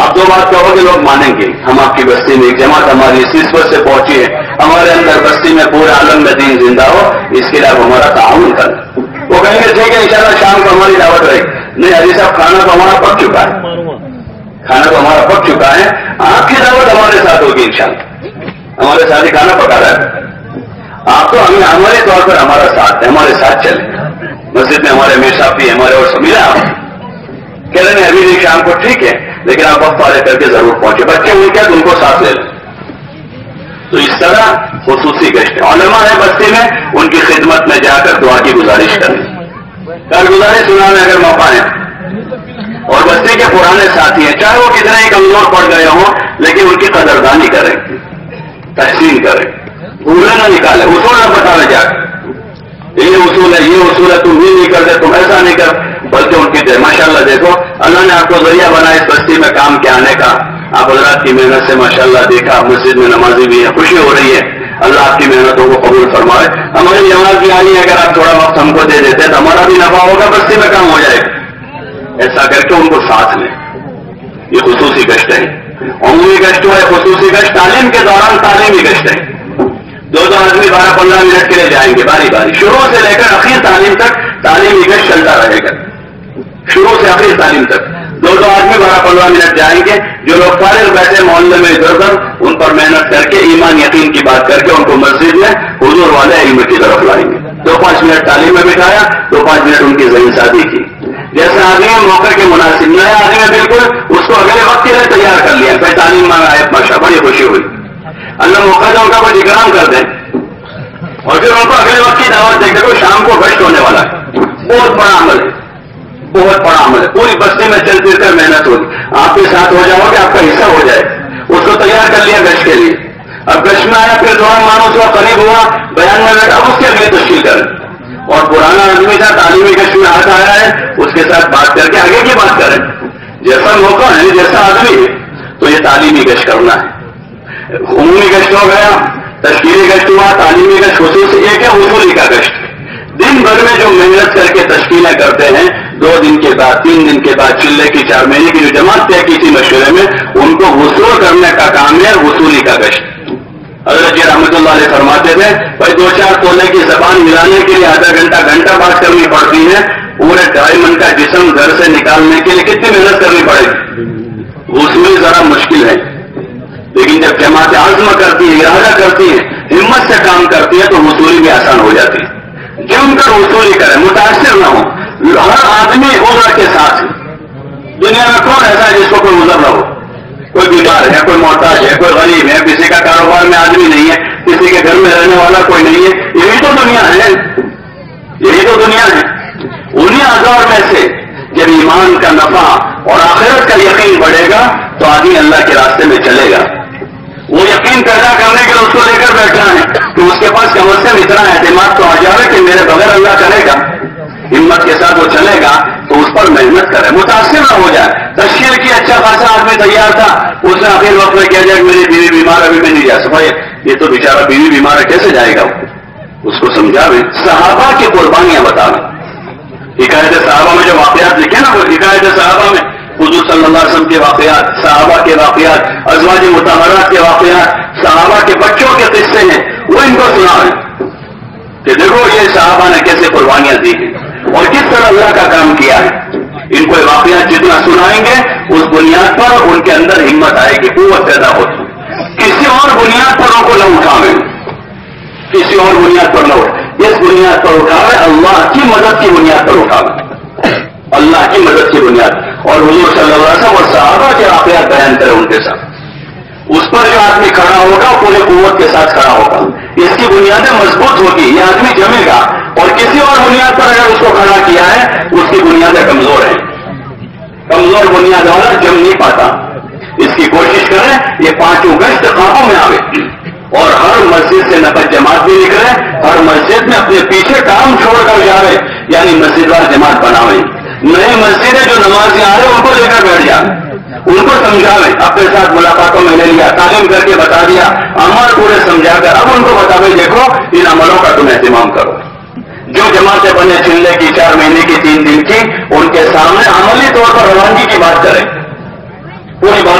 Speaker 2: آپ دو بات کہو گے لوگ مانیں گے. ہم آپ کی بستی میں ایک جماعت ہماری اس نسبت سے پہنچی ہے, ہمارے اندر بستی میں پورے عالم میں دین زندہ ہو, اس کے لیے آپ ہمارا تعاون کریں. وہ کہیں گے ٹھیک ہے انشاءاللہ شام کو ہماری دعوت رہے. نہیں حاجی صاحب کھانا تو ہمارا پک چکا ہے, کھانا تو ہمارا پک چکا ہے, آپ کی دعوت ہمارے ساتھ ہوگی انشاءاللہ. ہمارے ساتھ ہی کھانا پکا رہا ہے. آپ تو ہمیں ہمارے طور پر ہمارا ساتھ ہے, ہمارے ساتھ چلیں. مسجد میں ہمارے امیر صاحب بھی ہمارے اور سمیرا آپ کہہ رہے ہیں ابھی نہیں شام کو, ٹھیک ہے لیکن آپ وقت والے کر کے ضرور پہنچے. بچے ہوئے کیا ان کو ساتھ لے لیں. تو اس طرح خصوصی گشت علماء ہے بستی میں, ان کی خدمت میں جا کر دعا کی گزارش کریں, کارگزاری سنانے اگر موقع ہے. اور بستی کے پرانے ساتھی ہیں, چاہے وہ کتنے ہی کمزور پڑ گئے ہوں, لیکن ان کی قدردانی کریں, تحسین کریں, پورے نہ نکالے, اصول نہ بتانے جا کے یہ اصول ہے یہ اصول ہے, تم یہ نہیں کرتے تم ایسا نہیں کر, بلکہ ان کی ماشاءاللہ دیکھو اللہ نے آپ کو ذریعہ بنا اس بستی میں کام کے آنے کا. آپ حضرات کی محنت سے ماشاءاللہ دیکھا مسجد میں نمازی بھی ہے, خوشی ہو رہی ہے. اللہ آپ کی محنتوں کو قبول فرمائے. ہماری جماعت بھی آئی ہے, اگر آپ تھوڑا وقت ہم کو دے دیتے تو ہمارا بھی نفع ہوگا, بستی میں کام ہو جائے گا. ایسا کر کے ان کو ساتھ لیں. یہ خصوصی گشت ہے, عمومی گشت ہے, خصوصی گشت تعلیم کے دوران تعلیمی گشت ہے. دو آدمی 12-15 منٹ کے لیے جائیں گے باری باری, شروع سے لے کر آخر تعلیم تک تعلیمی گشت چلتا رہے گا. شروع سے آخر تعلیم تک دو آدمی 12-15 منٹ جائیں گے. جو لوگ فارغ بیٹھے محلے میں ادھر ادھر, ان پر محنت کر کے ایمان یقین کی بات کر کے ان کو مسجد میں حضور والے علم کی طرف لائیں گے. 2-5 منٹ تعلیم میں بٹھایا, 2-5 منٹ ان کی ذہن سازی کی. جیسے آدمی موقع کے مناسب نیا آدمی ہے بالکل, اس کو اگلے وقت کے لیے تیار کر لیا, پھر تعلیم مانگا ہے, ماشاء بڑی خوشی ہوئی. اللہ موقع دے ان کا کچھ اکرام کر دیں, اور پھر ان کو اگلے وقت کی دعوت دے کر شام کو گشت ہونے والا ہے. بہت بڑا عمل ہے, بہت بڑا عمل ہے. پوری بستی میں چل پھر کر محنت ہوگی, آپ کے ساتھ ہو جاؤ گے, آپ کا حصہ ہو جائے. اس کو تیار کر لیا گشت کے لیے, اب گشت میں آیا, پھر دعا مانو, اس کا قریب ہوا, بیان میں بیٹھا, اب اس کے اگلی تشکیل کریں. اور پرانا آدمی تھا تعلیمی گشت میں ہاتھ آیا ہے, اس کے ساتھ بات کر کے آگے کی بات کریں. جیسا موقع ہے جیسا آدمی ہے, تو یہ تعلیمی گشت کرنا ہے. عمومی گشت ہو گیا, تشکیلی گشت ہوا, تعلیمی گشت خصوصی ایک ہے اصولی کا گشت. دن بھر میں جو محنت کر کے تشکیلیں کرتے ہیں, 2 دن کے بعد 3 دن کے بعد چلے کی 4 مہینے کی جو جماعت طے کی تھی مشورے میں, ان کو وصول کرنے کا کام ہے وصولی کا گشت. حضرت جی رحمۃ اللہ علیہ فرماتے تھے بھائی 2-4 تولے کی زبان ملانے کے لیے آدھا گھنٹہ بات کرنی پڑتی ہے, پورے 2.5 من کا جسم گھر سے نکالنے کے لیے کتنی محنت کرنی پڑے گی. وصولی ذرا مشکل ہے, لیکن جب جماعت عزم کرتی ہے, ارادہ کرتی ہے, ہمت سے کام کرتی ہے, تو وصولی بھی آسان ہو جاتی ہے. جم کر وصولی کرے, متاثر نہ ہو. ہر آدمی عذر کے ساتھ, دنیا میں کون ایسا ہے جس کو کوئی عذر نہ ہو. کوئی بیمار ہے, کوئی محتاج ہے, کوئی غریب ہے, کسی کا کاروبار میں آدمی نہیں ہے, کسی کے گھر میں رہنے والا کوئی نہیں ہے. یہی تو دنیا ہے, یہی تو دنیا ہے. انہیں اعذار میں سے جب ایمان کا نفع اور آخرت کا یقین بڑھے گا تو آدمی اللہ کے راستے میں چلے گا. وہ یقین پیدا کرنے کے لیے اس کو لے کر بیٹھا ہے کہ اس کے پاس کم از کم اتنا اعتماد تو آ جائے کہ میرے بغیر اللہ کرے گا. ہمت کے ساتھ وہ چلے گا تو اس پر محنت کرے, متاثر نہ ہو جائے. تشکیل کی اچھا خاصا آدمی تیار تھا, اس نے آخر وقت میں کیا جائے میری بیوی بیمار, ابھی میں نہیں جا سکتا. یہ تو بیچارہ بیوی بیمار ہے, کیسے جائے گا؟ اس کو سمجھاویں, صحابہ کی قربانیاں بتاویں. حکایت صحابہ میں جو واقعات لکھے نا, وہ حکایت صحابہ میں حضور صلی اللہ علیہ وسلم کے واقعات, صحابہ کے واقعات, ازواج مطہرات کے واقعات, صحابہ کے بچوں کے قصے ہیں, وہ ان کو سناویں کہ دیکھو یہ صحابہ نے کیسے قربانیاں دی ہیں اور کس طرح اللہ کا کام کیا ہے. ان کو واقعات جتنا سنائیں گے اس بنیاد پر ان کے اندر ہمت آئے گی, قوت پیدا ہوتی. کسی اور بنیاد پر ان کو نہ اٹھاویں, کسی اور بنیاد پر نہ اٹھائیں, اس بنیاد پر اٹھاویں, اللہ کی مدد کی بنیاد پر اٹھاویں, اللہ کی مدد کی بنیاد. اور حضور صلی اللہ علیہ وسلم اور صحابہ کے واقعات بیان کریں ان کے ساتھ. اس پر جو آدمی کھڑا ہوگا پورے قوت کے ساتھ کھڑا ہوگا, اس کی بنیادیں مضبوط ہوگی, یہ آدمی جمے گا. اور کسی اور بنیاد پر اگر اس کو کھڑا کیا ہے اس کی بنیادیں کمزور ہیں, کمزور بنیاد والا جم نہیں پاتا. اس کی کوشش کریں یہ 5 گشت قابو میں آوے, اور ہر مسجد سے نفر جماعت بھی نکلے, ہر مسجد میں اپنے پیچھے کام چھوڑ کر جاوے, یعنی مسجد وال جماعت بناوے. نئے مسجد ہے جو نمازی آ رہے ان کو لے کر بیٹھ جائیں, ان کو سمجھاویں, اپنے ساتھ ملاقاتوں میں لے لیا, تعلیم کر کے بتا دیا, عمل پورے سمجھا کر اب ان کو بتاویں دیکھو ان عملوں کا تم اہتمام کرو. جو جماعتیں بنے چلنے کی 4 مہینے کی 3 دن کی, ان کے سامنے عملی طور پر روانگی کی بات کریں, پوری بات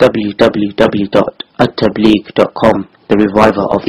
Speaker 1: www.attableek.com, the reviver of